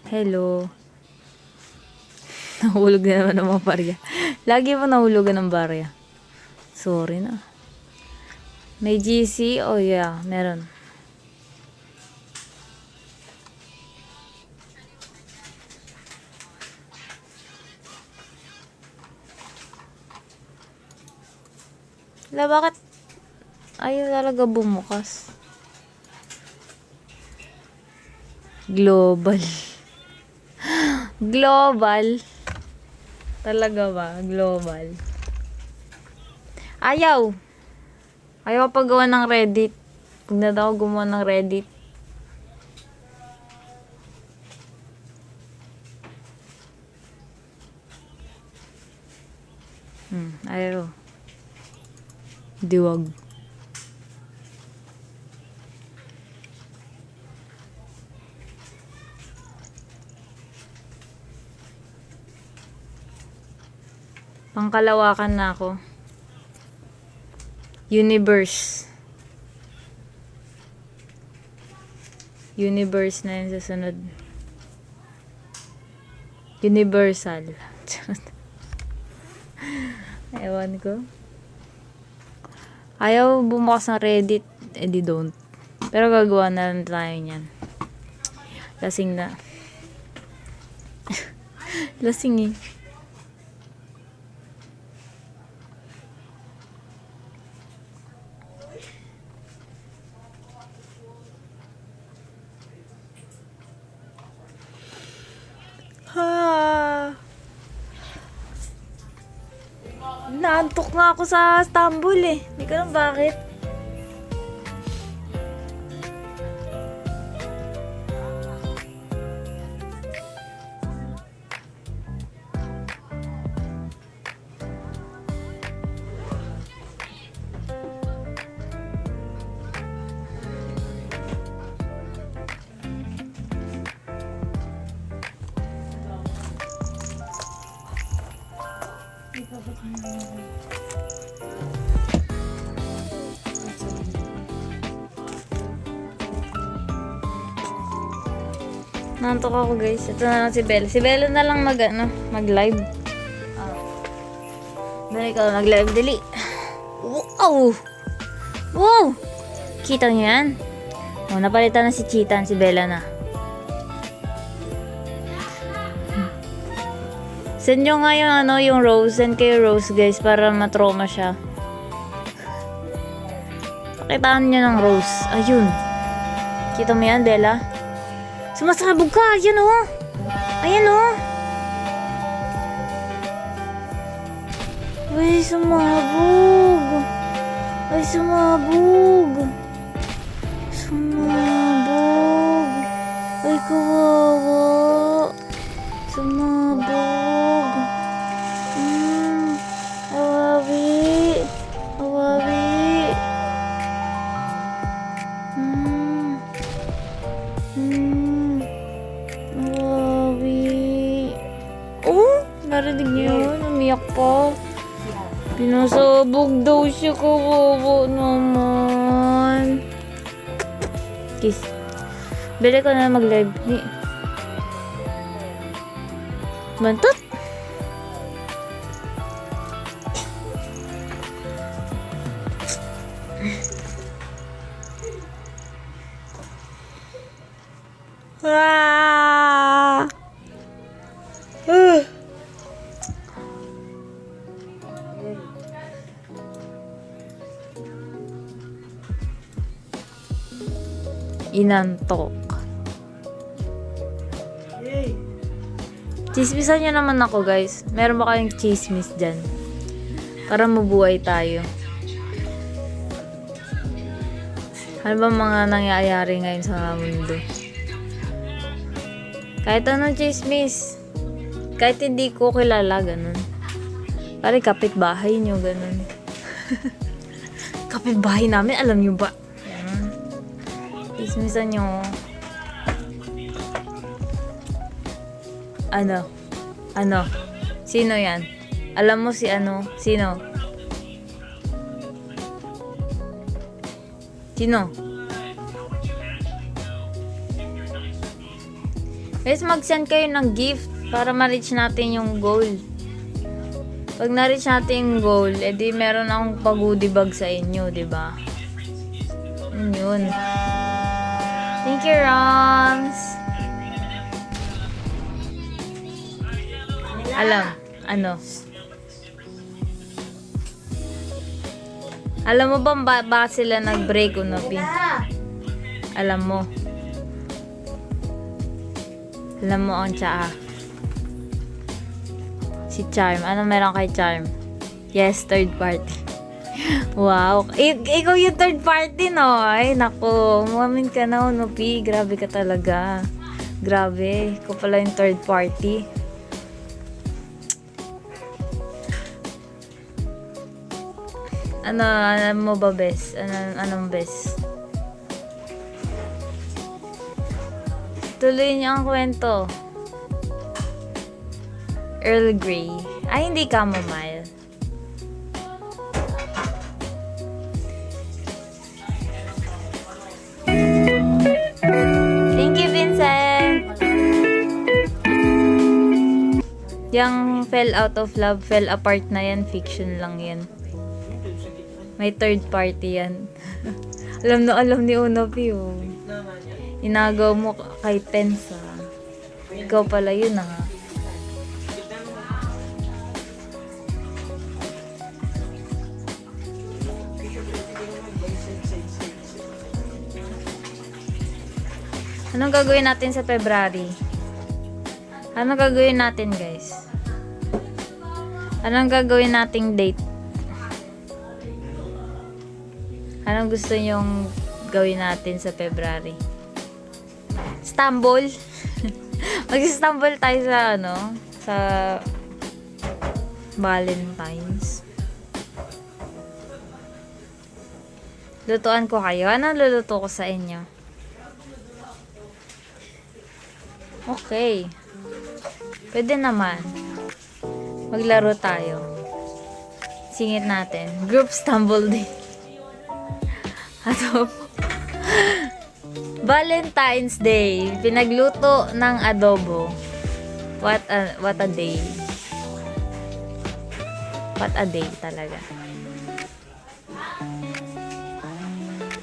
Hello. Nahulog na naman ng mga barya. Lagi mo nahulugan ng barya. Sorry na. May GC? Oh yeah, meron. Bakit ayaw talaga bumukas? Global. Global. Talaga ba? Global. Ayaw. Ayaw pa gawa ng Reddit. Huwag na daw gumawa ng Reddit. Ayaw. Diwag. Pangkalawakan na ako. Universe. Universe na yung susunod. Universal. Ewan ko. Ayaw bumukas ng Reddit. Di don't. Pero gagawa na lang tayo niyan. Lasing na. Lasing eh. Naantok nga ako sa Istanbul eh. Hindi ko alam bakit. Nantok ako guys. Ito na lang si Bella. Si Bella na lang mag-live. Dali ka mag-live, dali. Wow! Wow! Kita niyo yan? Oh, napalitan na si Chitan, si Bella na. Send nyo nga yung Rose. Send kayo Rose guys para matrauma siya. Pakitaan nyo ng Rose. Ayun. Kita mo yan, Bella? Sumasabog ka! Ayan o! Ayan o! Ay, sumabog! Ay, sumabog! Sumabog! Ay, kawawa! Sumabog! Awawi! Awawi! Oh, narinig niyo yun? Umiyak pa. Pinasabog daw siya, kawawa naman. Kiss. Bili ko na mag-live. Bantot. Ah! Inantok. Chismisan nyo naman ako, guys. Meron ba kayong chismis dyan? Para mabuhay tayo. Ano ba mga nangyayari ngayon sa mundo? Kahit anong chismis. Kahit hindi ko kilala, ganun. Pare, kapitbahay nyo, ganun. Kapitbahay namin, alam nyo ba? Ganun. Chismisan nyo. Ano? Sino yan? Alam mo si ano? Sino? Guys, mag-send kayo ng gift para ma-reach natin yung goal. Pag na-reach natin yung goal, edi meron akong pag-goodie bag sa inyo, diba? Yun. Thank you, Roms! Alam mo ba bakit sila nag-break, Unopi? Alam mo ang tsaa. Si Charm. Ano meron kay Charm? Yes, third party. Wow. Ikaw yung third party, no? Ay, naku. Umamin ka na, Unopi. Grabe ka talaga. Grabe. Ikaw pala yung third party. Ano mo ba, bes? Anong bes? Tuloy niyo ang kwento. Earl Grey. Ay, hindi chamomile. Thank you, Vincent! Yung fell out of love, fell apart na yan. Fiction lang yan. May third party yan. alam ni Unopi, oh. Inagaw mo kay Tensa. Ikaw pala yun, ha. Anong gagawin natin sa February? Anong gagawin natin, guys? Anong gagawin nating date? Anong gusto nyong gawin natin sa February? Istanbul? Mag-Istanbul tayo sa sa Valentine's. Lutuan ko kayo. Anong luluto ko sa inyo? Okay. Pwede naman. Maglaro tayo. Singit natin. Group stumble din. Adobo. Valentine's Day. Pinagluto ng adobo. What a day. What a day talaga.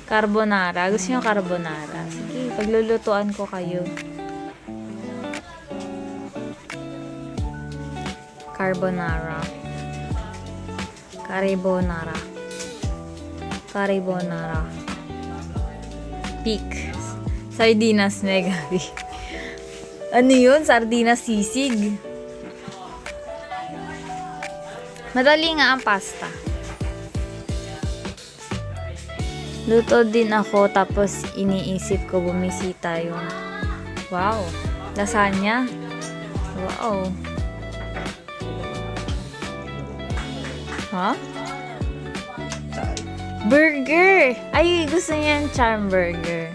Carbonara. Gusto nyo carbonara? Sige, paglulutuan ko kayo. Carbonara. Carbonara. Carbonara. Peak. Sardinas Megabi. Ano yun? Sardinas sisig. Madali nga ang pasta. Luto din ako tapos iniisip ko bumisita yung wow, lasagna. Wow. Huh? Burger! Ay, gusto niya yung charm burger.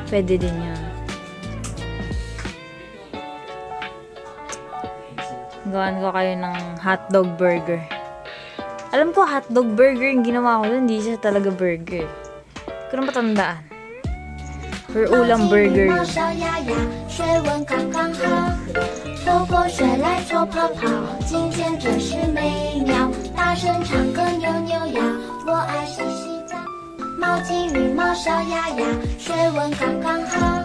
Pwede din yun. Gawan ko kayo ng hotdog burger. Alam ko, hotdog burger yung ginawa ko doon. Hindi siya talaga burger. Hindi ko na matandaan. Or ulam burger yun. 水温刚刚好，婆婆睡来搓泡泡，今天真是美妙，大声唱歌扭扭腰，我爱洗洗澡。毛巾、羽毛、小鸭鸭，水温刚刚好，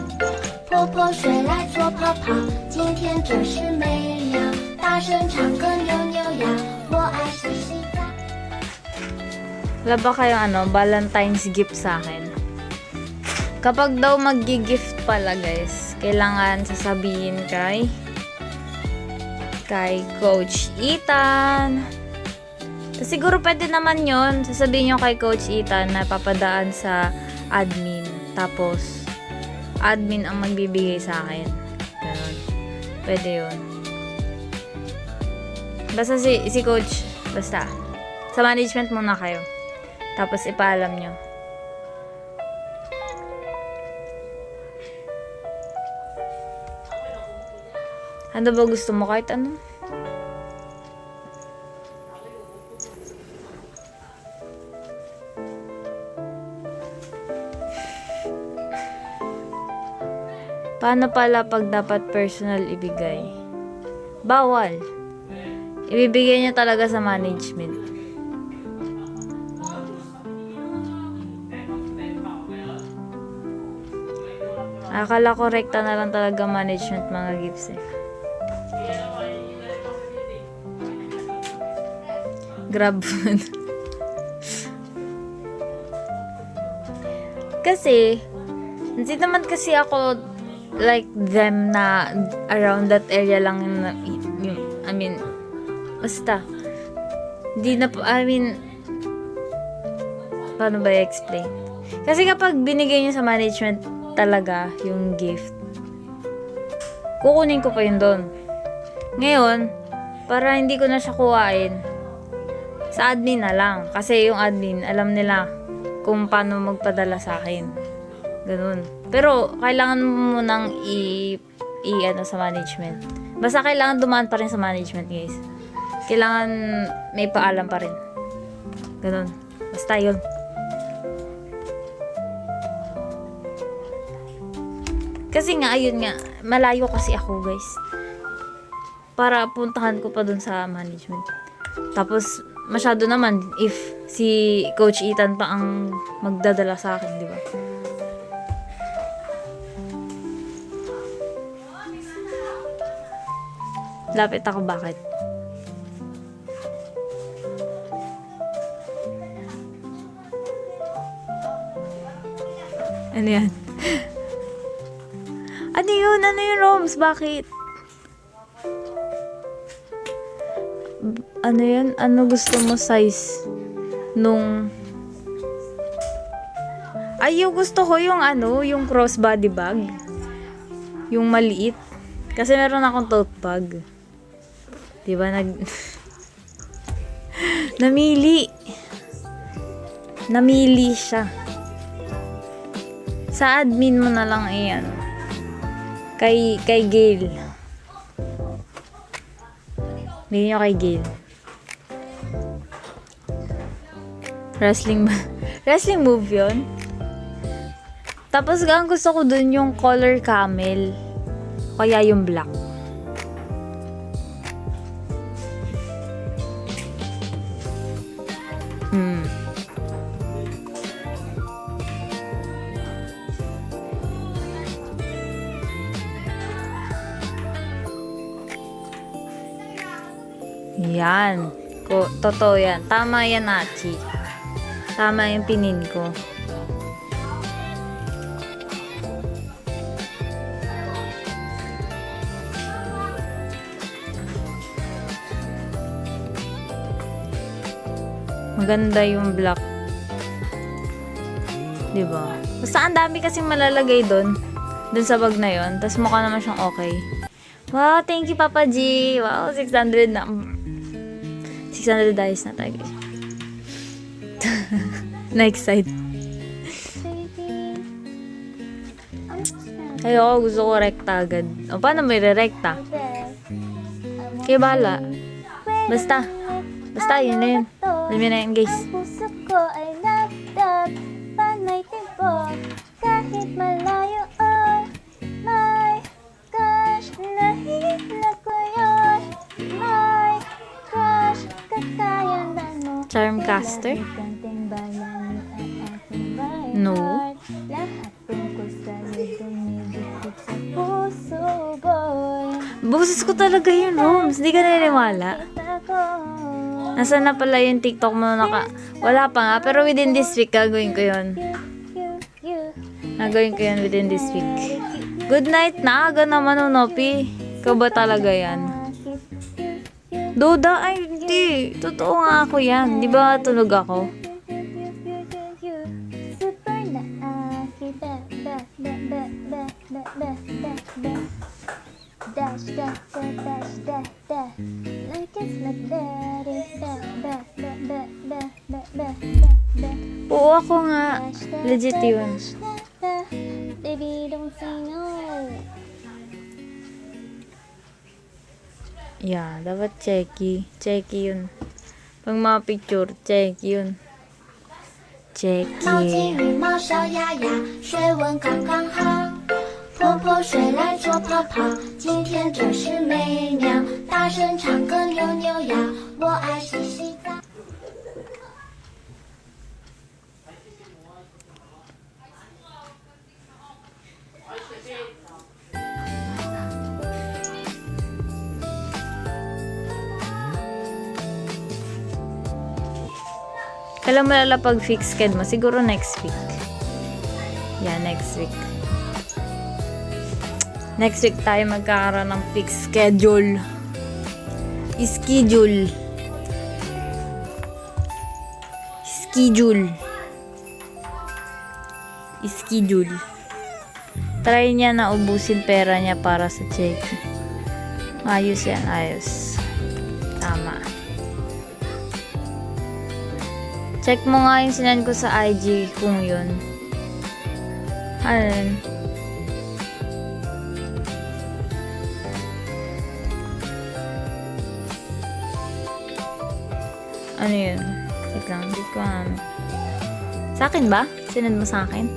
婆婆睡来做泡泡，今天真是美妙，大声唱歌扭扭呀，我爱洗洗澡。 Wala ba kayong Valentine's gift sa akin? Kapag daw mag-gift pala guys, kailangan sasabihin kay Coach Ethan. So, siguro pwede naman yon. Sasabihin nyo kay Coach Ethan na papadaan sa admin. Tapos, admin ang magbibigay sa akin. Ganun. Pwede yun. Basta si Coach, basta. Sa management muna kayo. Tapos ipaalam nyo. Ano ba gusto mo? Kahit ano? Paano pala pag dapat personal ibigay? Bawal. Ibibigay niya talaga sa management. Akala ko rekta na lang talaga management mga gifts eh. Grab food. Kasi, hindi naman kasi ako like them na around that area lang yung I mean, basta. Hindi na, I mean, paano ba i-explain? Kasi kapag binigay niyo sa management talaga yung gift, kukunin ko pa yun doon. Ngayon, para hindi ko na siya kuhain, sa admin na lang. Kasi yung admin, alam nila kung paano magpadala sa akin. Ganun. Pero, kailangan mo munang ano sa management. Basta kailangan dumaan pa rin sa management, guys. Kailangan may paalam pa rin. Ganun. Basta yun. Kasi nga, ayun nga, malayo kasi ako, guys. Para puntahan ko pa dun sa management. Tapos, masyado naman if si Coach Ethan pa ang magdadala sa akin, di ba? Lapit ako, bakit? Ano yan? Ano yun? Ano yun, Roms? Bakit? Ano yan? Ano gusto mo size nung... Ay, yung gusto ko yung yung crossbody bag. Yung maliit. Kasi meron akong tote bag. Diba? Namili. Namili siya. Sa admin mo na lang iyan. Kay Gail. Bigyan nyo kay Gail. Wrestling move yun. Tapos ang gusto ko dun yung color camel. Kaya yung black. Yan. Totoo yan. Tama yan, Nachi. Tama yung pinin ko. Maganda yung black. Diba? Basta ang dami kasing malalagay dun sa bag na yon. Tapos mukha naman siyang okay. Wow, thank you, Papa G. Wow, 600 na. 600 dice na tayo. Next side. Ayoko, gusto ko rekta agad. O, paano may re-rekta? Kaya bahala. Basta, yun na yun. Alam nyo na yun, guys. Puso ko ay laptop, panay tibok, kahit malayo, oh my gosh, nahihila ko yun, my gosh, kakayanan mo. Charmcaster? No. Lahat tungkol sa'yo, dumidikit sa Boses ko talaga yun, Roms. Hindi ka naniniwala. Nasaan na pala yung TikTok mo Wala pa nga, pero within this week, gagawin ko yun. Gagawin ko yun within this week. Good night na. Aga naman, Nopi. Ikaw ba talaga yan? Duda? Ay, hindi. Totoo nga ako yan. Di ba tulog ako? Oo, ako nga. Legit yun. Baby, don't say no. Yeah, dapat checky. Checky yun. Pag mga picture, checky yun. 猫金 Checky. 羽毛小鸭鸭，水温刚刚好。婆婆睡来做泡泡，今天真是美妙。大声唱歌扭扭腰，我爱洗洗澡。 Kailan mo lalapag fix schedule mo? Siguro next week. Yeah, next week. Next week tayo magkakaroon ng fix schedule. Schedule. Schedule. Schedule. Try niya na ubusin pera niya para sa check. Ayos yan, ayos. Tama. Check mo nga yung sinend ko sa IG kung yun. Ano yun? Ano yun? Wait lang, hindi ko ano. Sa akin ba? Sinend mo sa akin?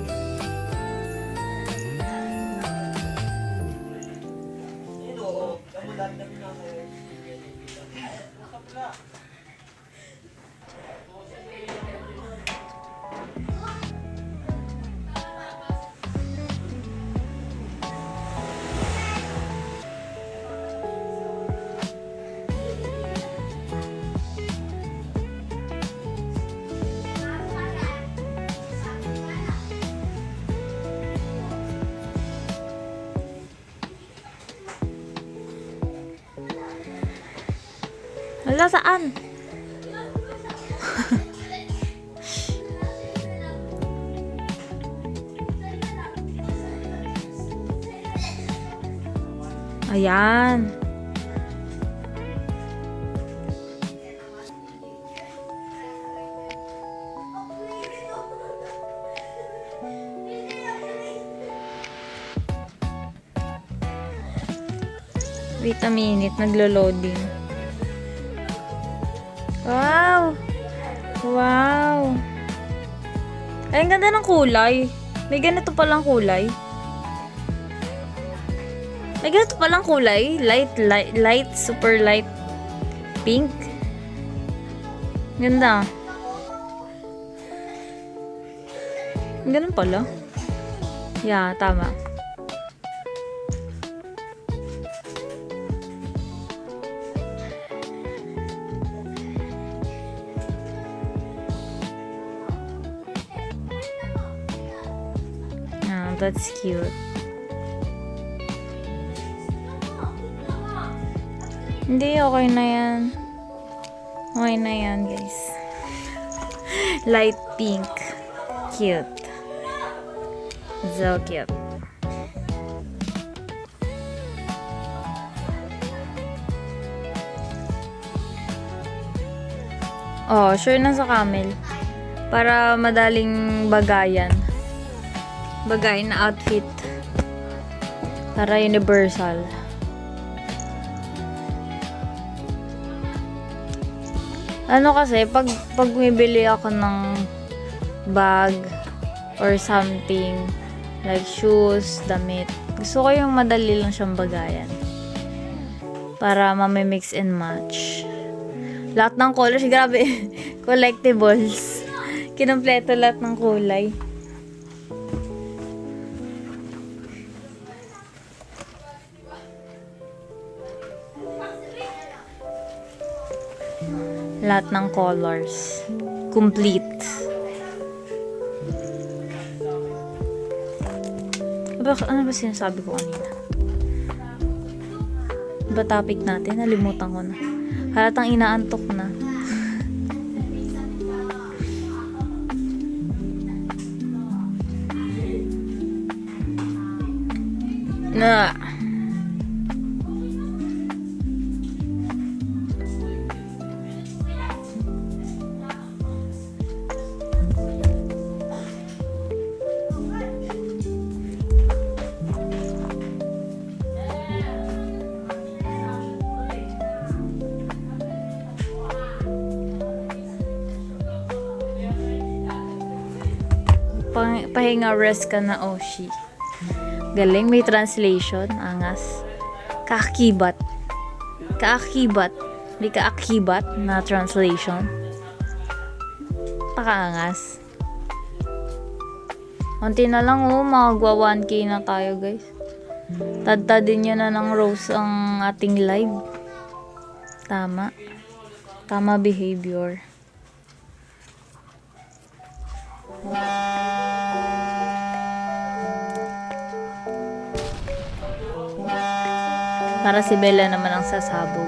Wala, saan? Ayan. Wait a minute, naglo-loading. Wow! Wow! Ay, ang ganda ng kulay. May ganito palang kulay. May ganito palang kulay. Light, super light pink. Ganda. Ganun pala. Yeah, tama. That's cute. Hindi, okay na yan. Okay na yan, guys. Light pink. Cute. So cute. Oh, sure na sa camel. Para madaling bagayan. Bagay na outfit para universal. Ano kasi pag bumibili ako ng bag or something like shoes, damit, gusto ko yung madali lang siyang bagayan para mami-mix and match. Lahat ng colors, grabe. Collectibles. Kinompleto lahat ng kulay. Lahat ng colors. Complete. Ano ba sinasabi ko kanina? Ano ba topic natin? Nalimutan ko na. Halatang inaantok na. Na. Pahinga rest ka na, Oshi. Galing, may translation. Angas. Kaakibat. Kaakibat. May kaakibat na translation. Pakaangas. Konti na lang, magwa 1K na tayo, guys. Tadtadin nyo na ng Rose ang ating live. Tama. Tama behavior. Para si Bella naman ang sasabog.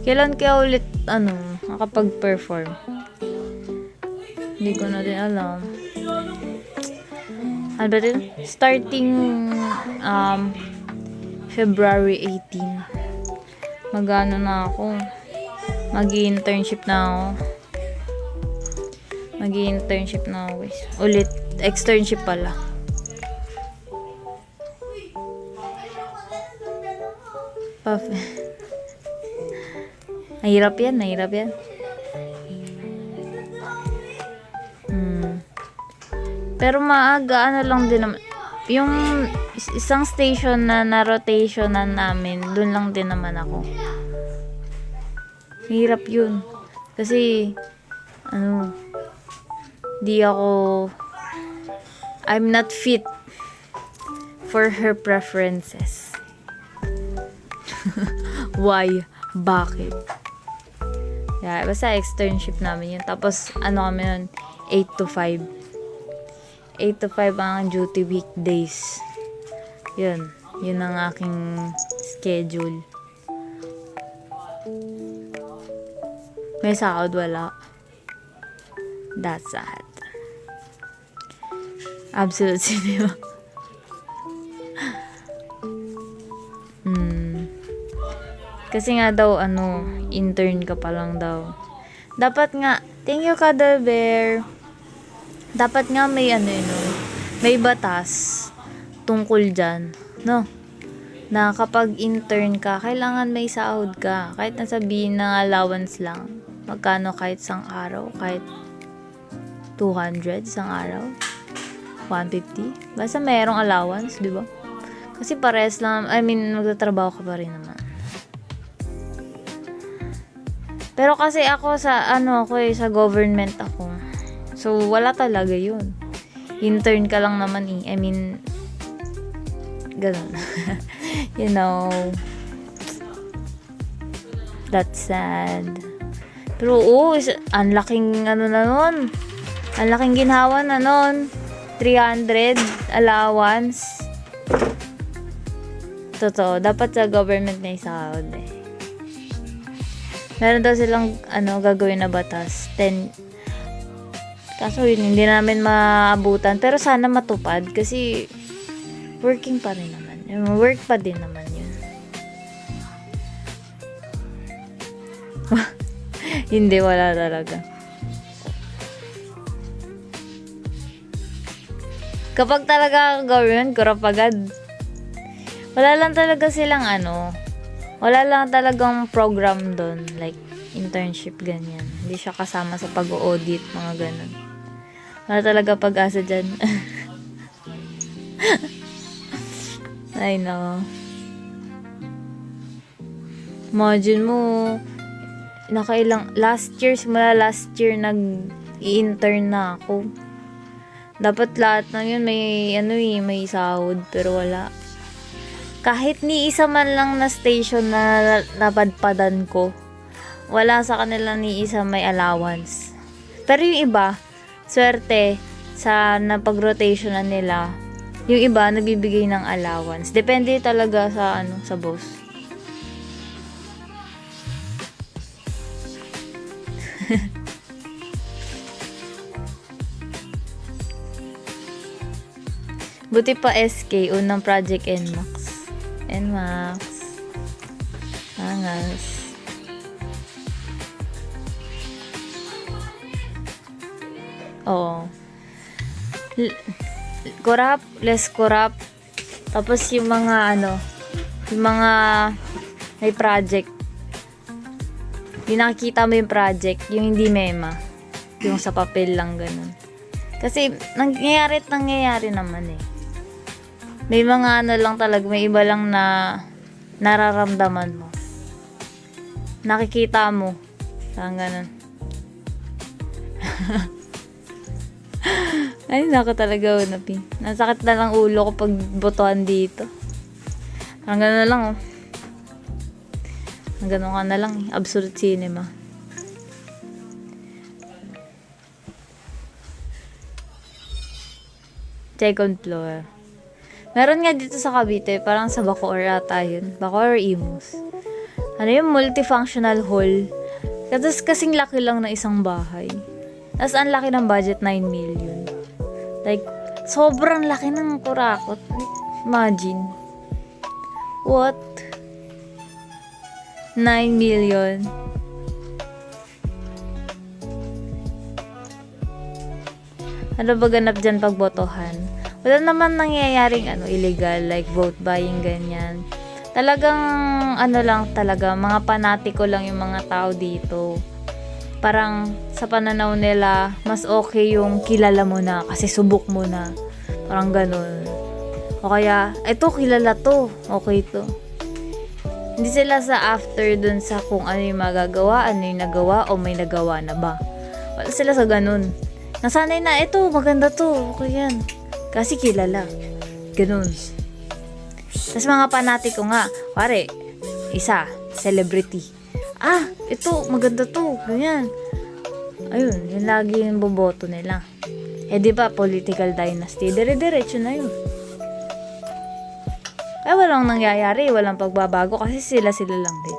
Kailan kaya ulit, makapag-perform? Hindi ko na din alam. Ano ba din? Starting, February 18. Mag-ano na ako. Mag-i-internship na ako. Mag-i-internship na ako, guys. Ulit, externship pala. Nahirap yan, nahirap yan. Pero maaga, lang din naman. Yung isang station na rotationan namin, dun lang din naman ako. Hirap yun. Kasi, I'm not fit for her preferences. Why? Bakit? Yeah, basta externship namin yun. Tapos, kami yun, 8 to 5. 8 to 5 ang duty weekdays. Yun. Yun ang aking schedule. May sahod, wala. That's sad. Absolute cinema. Kasi nga daw, intern ka pa lang daw. Dapat nga, thank you, Cuddle Bear. Dapat nga may may batas tungkol dyan, no? Na kapag intern ka, kailangan may sahod ka. Kahit nasabihin ng allowance lang. Magkano kahit isang araw? Kahit 200 isang araw? 150? Basta mayroong allowance, di ba? Kasi pares lang, magtatrabaho ka pa rin naman. Pero kasi ako sa, sa government ako. So, wala talaga yun. Intern ka lang naman ganun. You know, that's sad. Pero, ang laking, na nun. Ang laking ginhawa na nun. 300 allowance. Totoo, dapat sa government na isahod Meron daw silang, gagawin na batas. 10. Kaso yun, hindi namin maabutan. Pero sana matupad kasi working pa rin naman. Work pa din naman yun. Hindi, wala talaga. Kapag talaga gawin, kurapagad. Wala lang talaga silang wala lang talagang program doon. Like, internship, ganyan. Hindi siya kasama sa pag-audit, mga ganun. Wala talaga pag-asa dyan. I know. Imagine mo, simula last year, nag-i-intern na ako. Dapat lahat na yun may may sahod, pero wala. Kahit ni isa man lang na station na napadpadan ko, wala sa kanila ni isa may allowance. Pero yung iba, swerte sa napag-rotation na nila, yung iba nagbibigay ng allowance. Depende talaga sa sa boss. Buti pa SK, unang project NMAX. NMAX. Angas. Oo. Corrupt, less corrupt. Tapos yung mga yung mga may project. Yung nakikita mo yung project, yung hindi mema. Yung sa papel lang ganun. Kasi nangyayari naman eh. May mga lang talaga, may iba lang na nararamdaman mo. Nakikita mo. Saan ganun. Ay, nako talaga unapin. Nasakit na lang ulo ko pag botohan dito. Ang gano'n na lang oh. Ang gano'n ka na lang eh. Absolute cinema. Second floor. Meron nga dito sa Cavite, parang sa Bacoor ata yun. Bacoor or Imus. Ano yung multifunctional hall. Tapos kasing laki lang na isang bahay. Tapos ang laki ng budget, 9 million. Like, sobrang laki ng kurakot. Imagine. What? 9 million. Ano ba ganap dyan pagbotohan? Wala naman nangyayaring illegal, like vote buying, ganyan. Talagang, lang talaga, mga panatiko lang yung mga tao dito. Parang, sa pananaw nila, mas okay yung kilala mo na, kasi subok mo na. Parang ganun. O kaya, eto, kilala to. Okay to. Hindi sila sa after dun sa kung ano yung magagawa, ano yung nagawa, o may nagawa na ba. Wala sila sa ganun. Nasanay na, eto, maganda to. Okay yan. Kasi kilala. Ganun. Tapos mga panatiko nga, pare, isa, celebrity. Ah, ito, maganda to. Ganyan. Ayun, yun lagi yung boboto nila. Eh, di ba, political dynasty, dire-diretso na yun. Eh, walang nangyayari, walang pagbabago kasi sila lang din.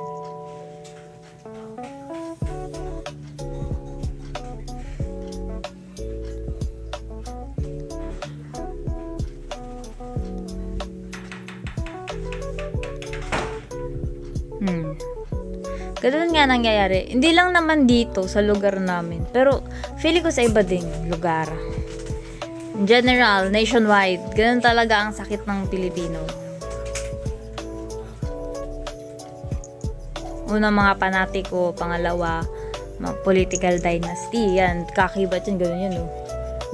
Ganun nga nangyayari. Hindi lang naman dito sa lugar namin. Pero feeling ko sa iba ding lugar. In general, nationwide, ganun talaga ang sakit ng Pilipino. Una, mga panatiko. Pangalawa, mga political dynasty. Yan, kakibat yan, ganun yan. Oh.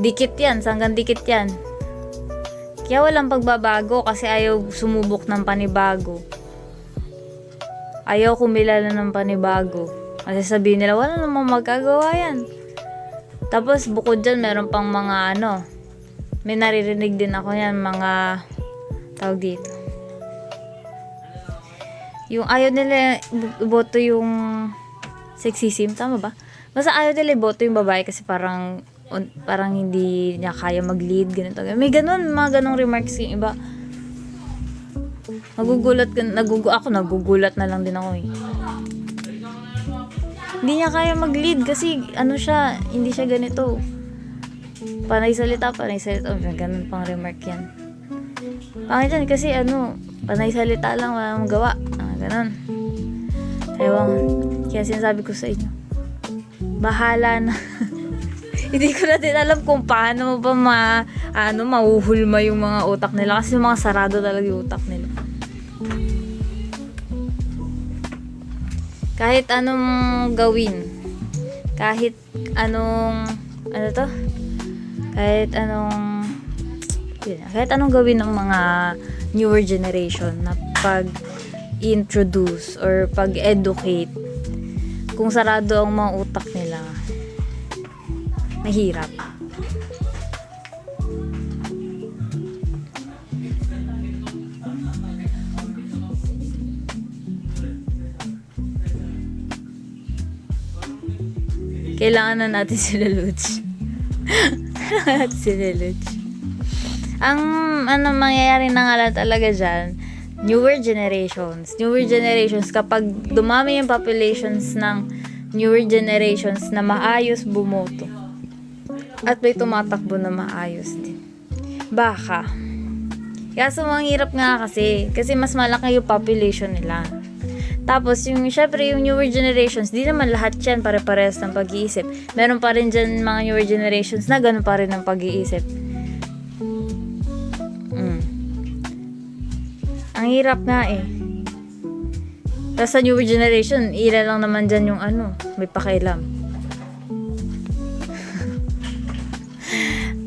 Dikit yan, sanggang dikit yan. Kaya walang pagbabago kasi ayaw sumubok ng panibago. Ayaw kumilala ng panibago. Kasi sabihin nila, wala namang magagawa yan. Tapos, bukod dyan, meron pang mga may naririnig din ako yan, mga tawag dito. Yung ayaw nila iboto yung sexism, tama ba? Basta ayaw nila iboto yung babae kasi parang hindi niya kaya mag-lead, ganito. May ganun, mga ganong remarks yung iba. Nagugulat na lang din ako eh. Hindi niya kaya mag-lead kasi hindi siya ganito. Panay salita. Ganun pang remark yan. Pangit yan kasi panay salita lang, walang gawa. Ganun. Ewan. Kaya sinasabi ko sa inyo, bahala na. Hindi ko na din alam kung paano mo ba mahuhulma yung mga utak nila kasi mga sarado talaga yung utak nila. Kahit anong gawin, kahit anong gawin ng mga newer generation na pag-introduce or pag-educate, kung sarado ang mga utak nila, mahirap. Kailangan na natin sila Luch. Kailangan natin sila Luch. Ang mangyayari na nga lang talaga dyan, newer generations, kapag dumami yung populations ng newer generations na maayos bumoto, at may tumatakbo na maayos din. Baka. Kaso ang hirap nga kasi mas malaki yung population nila. Tapos, syempre, yung newer generations, di naman lahat yan pare-parehas ng pag-iisip. Meron pa rin dyan mga newer generations na ganun pa rin ang pag-iisip. Ang hirap nga eh. Tapos sa newer generation, ilan lang naman dyan yung may pakialam.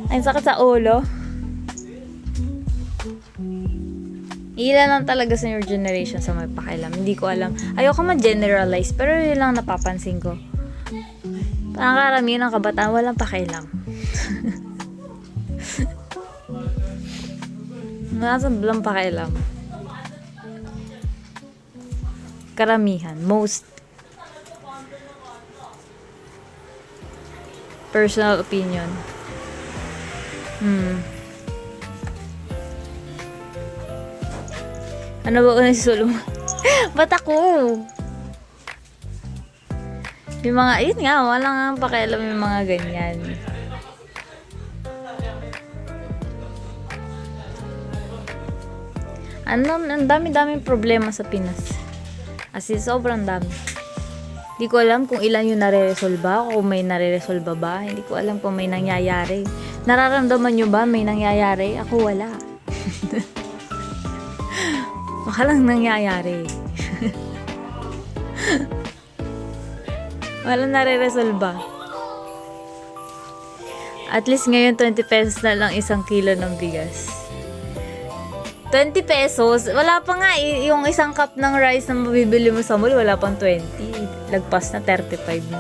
Ay, sakit sa ulo. Ilan lang talaga sa newer generation sa may pakialam. Hindi ko alam. Ayoko ma-generalize, pero yun lang napapansin ko. Parang karamihan ng kabataan, walang pakialam. Nasa walang pakialam. Karamihan. Most. Personal opinion. Ano ba unang susulong? Ba't ako? Yung mga, yun nga, walang pakialam yung mga ganyan. Ang dami-daming problema sa Pinas. As in, sobrang dami. Hindi ko alam kung ilan yung nare-resolba, kung may nare-resolba ba. Hindi ko alam kung may nangyayari. Nararamdaman nyo ba may nangyayari? Ako wala. Walang nangyayari. Walang nare-resolba. At least ngayon 20 pesos na lang isang kilo ng bigas. 20 pesos? Wala pa nga yung isang cup ng rice na mabibili mo sa mall, wala pang 20. Lagpas na 35 na.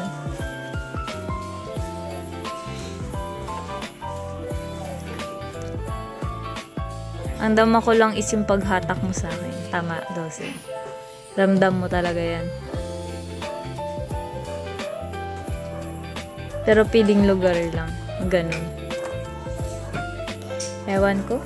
Ang dama ko lang is yung paghatak mo sa akin. Tama, 12. Ramdam mo talaga yan. Pero piling lugar lang. Ganun. Ewan ko.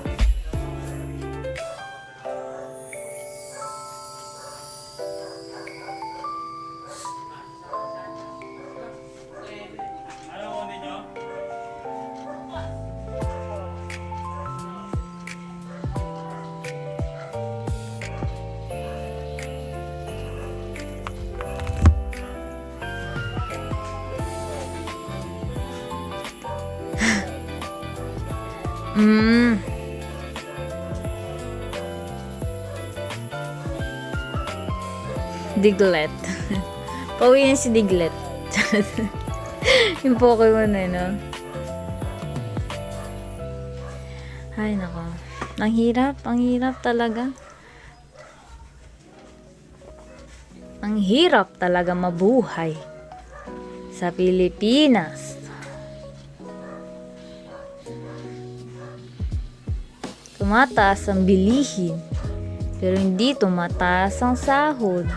Diglett. Pauwi na si Diglett. Yung Pokemon na, no? Ay, nako. Ang hirap talaga. Ang hirap talaga mabuhay sa Pilipinas. Tumataas ang bilihin, pero hindi tumataas ang sahod.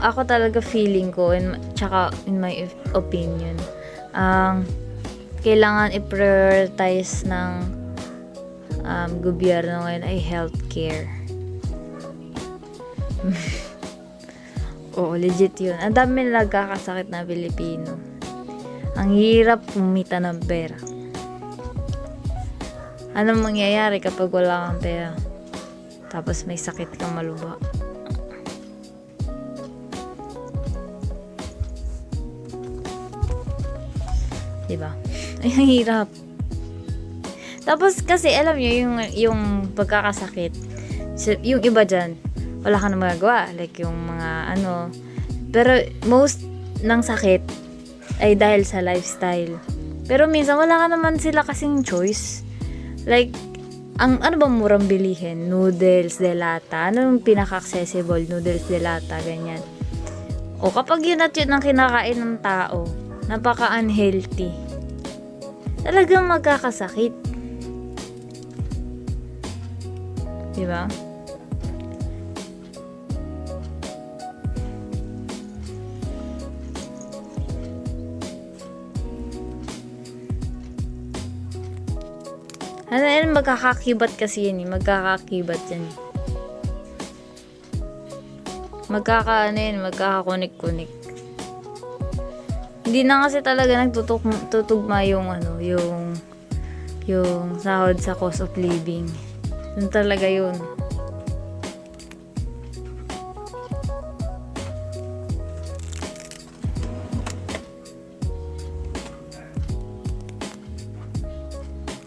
Ako talaga feeling ko, tsaka in my opinion, kailangan i-prioritize ng gobyerno ngayon ay healthcare. Oo, legit yun. Ang dami nagkakasakit na Pilipino. Ang hirap kumita ng pera. Anong mangyayari kapag wala kang pera? Tapos may sakit kang malubha. Diba? Ay, ang hirap. Tapos kasi alam nyo yung pagkakasakit, yung iba dyan wala ka na magagawa, like yung mga pero most ng sakit ay dahil sa lifestyle. Pero minsan wala ka naman sila kasing choice, like ang ano bang murang bilihin? Noodles de lata. Ano yung pinaka-accessible? Noodles de lata, ganyan. O kapag yun at yun ang kinakain ng tao, napaka-unhealthy, talagang magkakasakit. Diba? Ano yan, magkakakibat kasi yan eh. Magkakakibat yan eh. Magkakakunik-kunik. Hindi na kasi talaga nagtutugma yung ano, yung sahod sa cost of living. Yun talaga yun.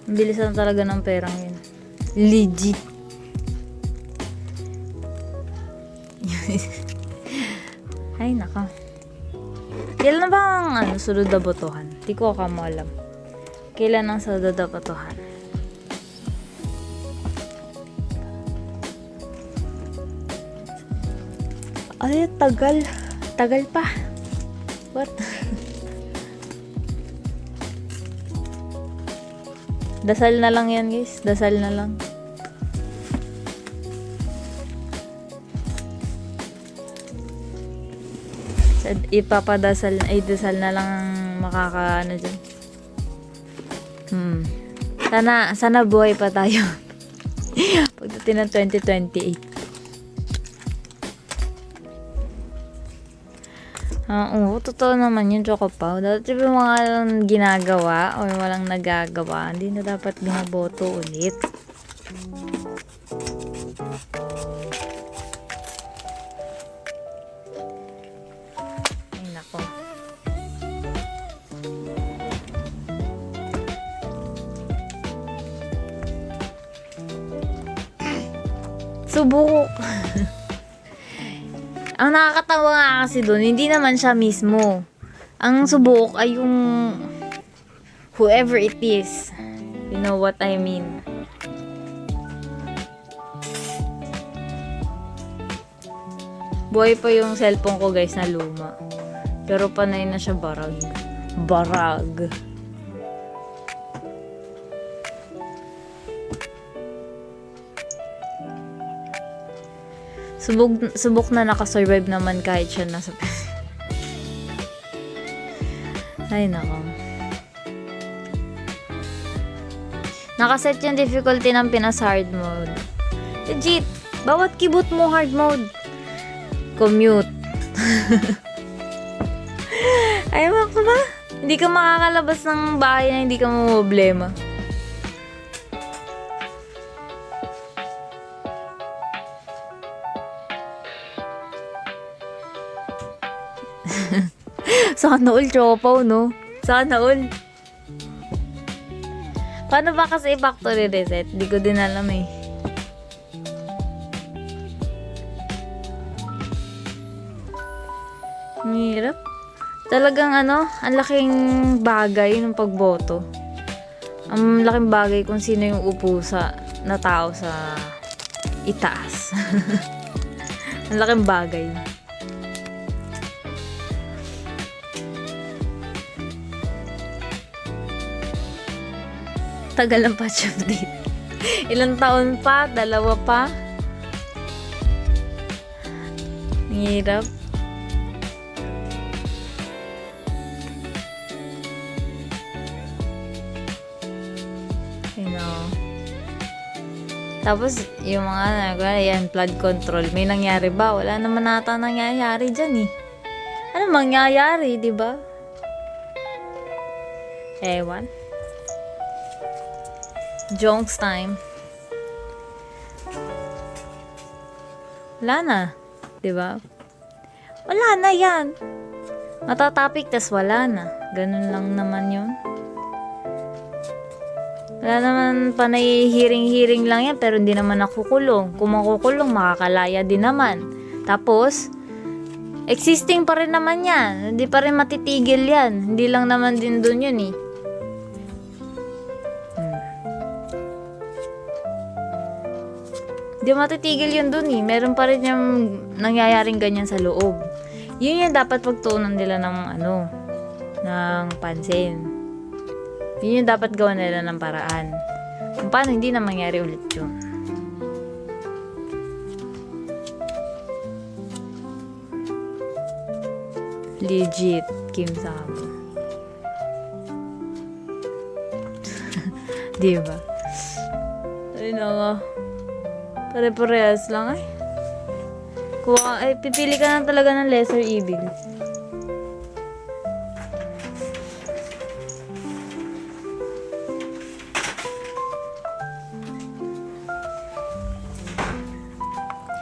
Ang bilis na talaga ng perang yun. Legit. Ay, naka. Kailan ba ang sunod na botohan? Di ko mo alam. Kailan ang sunod na botohan? Ay, tagal. Tagal pa. What? Dasal na lang yan, guys. Dasal na lang. Ipapadasal, dasal na lang ang makakaano dyan. Sana buhay pa tayo. Pagdating ng 2028. Oo, totoo naman yun, Choco Pao. Dati yung mga ginagawa o walang nagagawa, hindi na dapat binaboto ulit. Ay, nako. Subok. Ang nakakatawa nga kasi doon, hindi naman siya mismo. Ang subok ay yung whoever it is. You know what I mean. Buhay pa yung cellphone ko, guys, na luma. Pero panay na siya barag. Barag. Subok na nakasurvive naman kahit siya nasa ay nako. Nakaset yung difficulty ng pinas hard mode. Legit, bawat keyboard mo hard mode. Commute. Ayaw ko ba? Hindi ka makakalabas ng bahay na hindi ka problema. Sana all, Choco, no? Sana all. Paano ba kasi factory reset? Di ko din alam eh. Hirap. Talagang ano, ang laking bagay ng pagboto. Ang laking bagay kung sino yung upo na tao sa itaas. Ang laking bagay. Tagal ang patch update. Ilang taon pa? 2 pa? Ang hirap. You know. Tapos, yung mga yan, flood control. May nangyari ba? Wala naman nata nangyayari dyan eh. Ano mangyayari, di ba? Ewan. Jonks time. Wala na. Diba? Wala na yan. Matatapik, tas wala na. Ganun lang naman yun. Wala naman panay hiring-hiring lang yan, pero hindi naman nakukulong. Kung makukulong, makakalaya din naman. Tapos, existing pa rin naman yan. Hindi pa rin matitigil yan. Hindi lang naman din dun yun eh. Di matitigil yun dun eh. Meron pa rin yung nangyayaring ganyan sa loob. Yun yung dapat pagtuunan nila ng pansin. Yun yung dapat gawan nila ng paraan. Kung paano hindi na mangyari ulit yun. Legit, Kim Sabo. Di ba? Ay, nako. Pare-parehas lang, ay. Pipili ka na talaga ng lesser evil.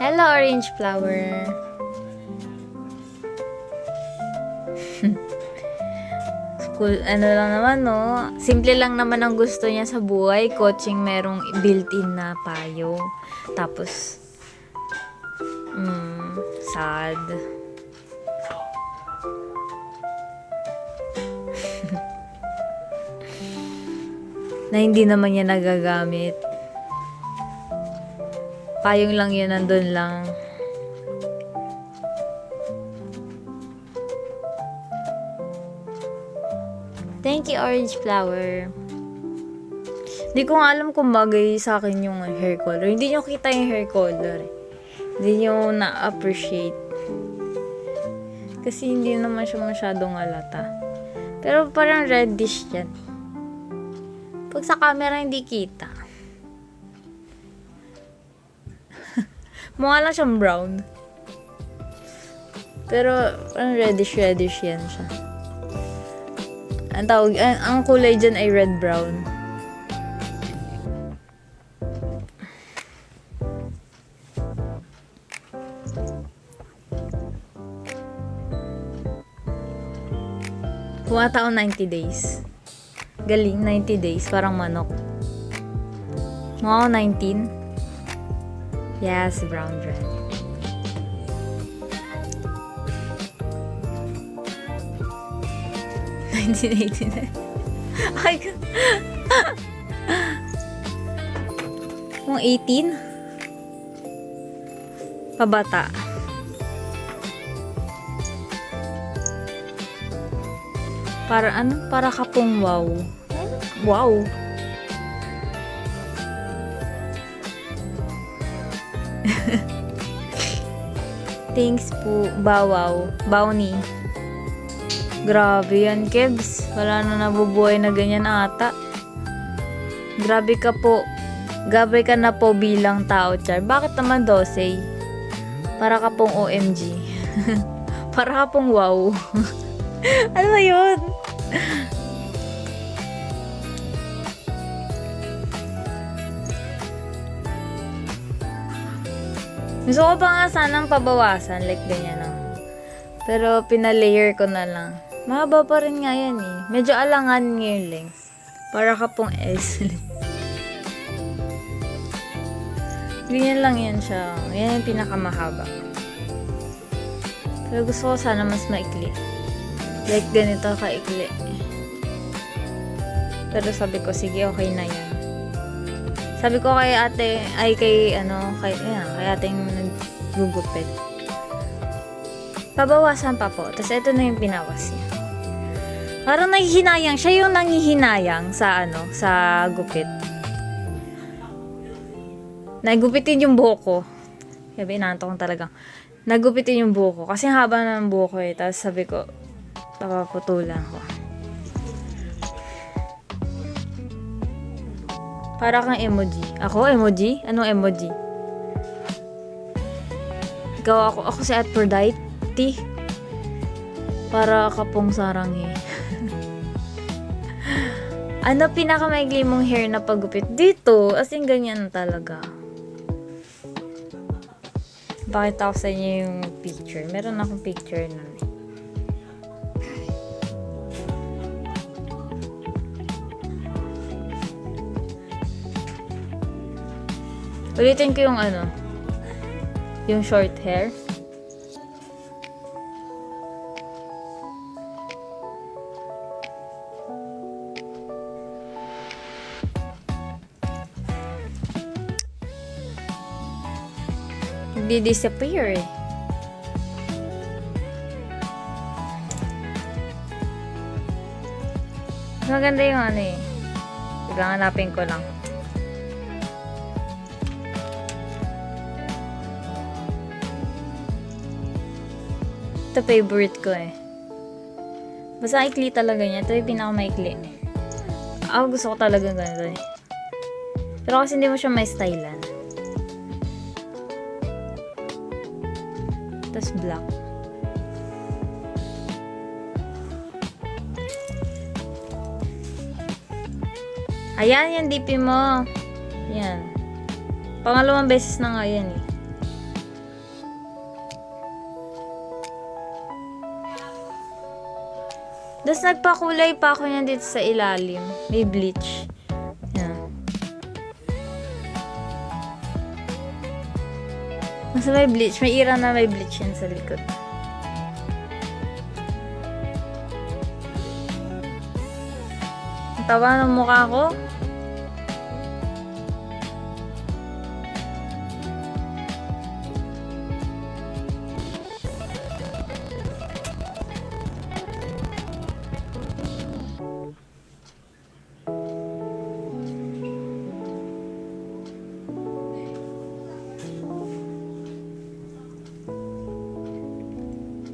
Hello, orange flower. Ano lang naman, no? Simple lang naman ang gusto niya sa buhay. Coaching merong built-in na payo. Tapos, sad. Na hindi naman niya nagagamit. Payong lang yun, nandun lang. Thank you, orange flower. Hindi ko nga alam kung bagay sa akin yung hair color. Hindi nyo kita yung hair color. Hindi nyo na-appreciate. Kasi hindi naman siya masyadong halata. Pero parang reddish yan. Pag sa camera, hindi kita. Mukha lang siyang brown. Pero parang reddish yan siya. Ang kulay dyan ay red-brown. Kumata ako 90 days. Galing, 90 days. Parang manok. Mukha ako 19. Yes, brown red. Ay, kung 18? Pabata. Para ano? Para kapong wow. Wow. Thanks po. Bawaw. Bawni. Grabe yan, Kebs. Wala na nabubuhay na ganyan ata. Grabe ka po. Grabe ka na po bilang tao, Char. Bakit naman 12? Para ka pong OMG. Para ka pong wow. Ano ba yun? Gusto ko pa nga sanang pabawasan. Like ganyan lang. Pero pinalayer ko na lang. Mahaba pa rin nga yan eh. Medyo alangan nga yung length. Para ka pong S. Ganyan lang yan siya. Yan yung pinakamahaba. Pero gusto ko sana mas maikli. Like ganito kaikli. Pero sabi ko, sige, okay na yan. Sabi ko kay ate, kay ating nagugupit. Pabawasan pa po. Tapos ito na yung pinawas niya. Parang nanghihinayang. Siya yung nanghihinayang sa sa gupit. Nagupitin yung buhok ko. Kaya inaanto ko talagang. Nagupitin yung buhok ko. Kasi haba na ng buhok ko eh. Tapos sabi ko, papaputulan ko. Para kang emoji. Ako, emoji? Anong emoji? Ikaw ako si Aphrodite. Para kapong sarang eh. Ano pinakamaigli mong hair na paggupit? Dito, as in ganyan talaga. Pakita ko sa inyo yung picture. Meron akong picture nun eh. Ulitin ko yung yung short hair. Di-disappear eh. Maganda yung eh. Hanapin ko lang. Ito favorite ko eh. Basta ikli talaga niya. Ito yung pinakamaikli. Ako gusto ko talaga ganito eh. Pero kasi hindi mo siya may stylan. Tapos black. Ayan, yung DP mo. Yan. Pangalawang beses na nga yan eh. Tapos nagpakulay pa ako niyan dito sa ilalim. May bleach. Yan. Mas may bleach. May ira na may bleach yan sa likod. Ang tawa ng mukha ko.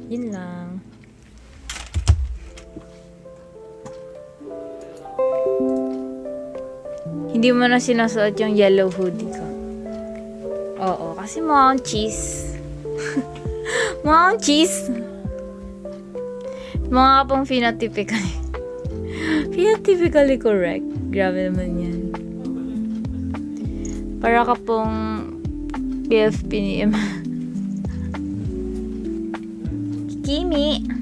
Yun lang. Hindi mo na sinusuot yung yellow hoodie ko. Oo, kasi mukha akong cheese. Mukha akong cheese. Mga pong phenotypically. Phenotypically correct. Grabe naman yan. Para ka pong PFP ni Emma. Kimi.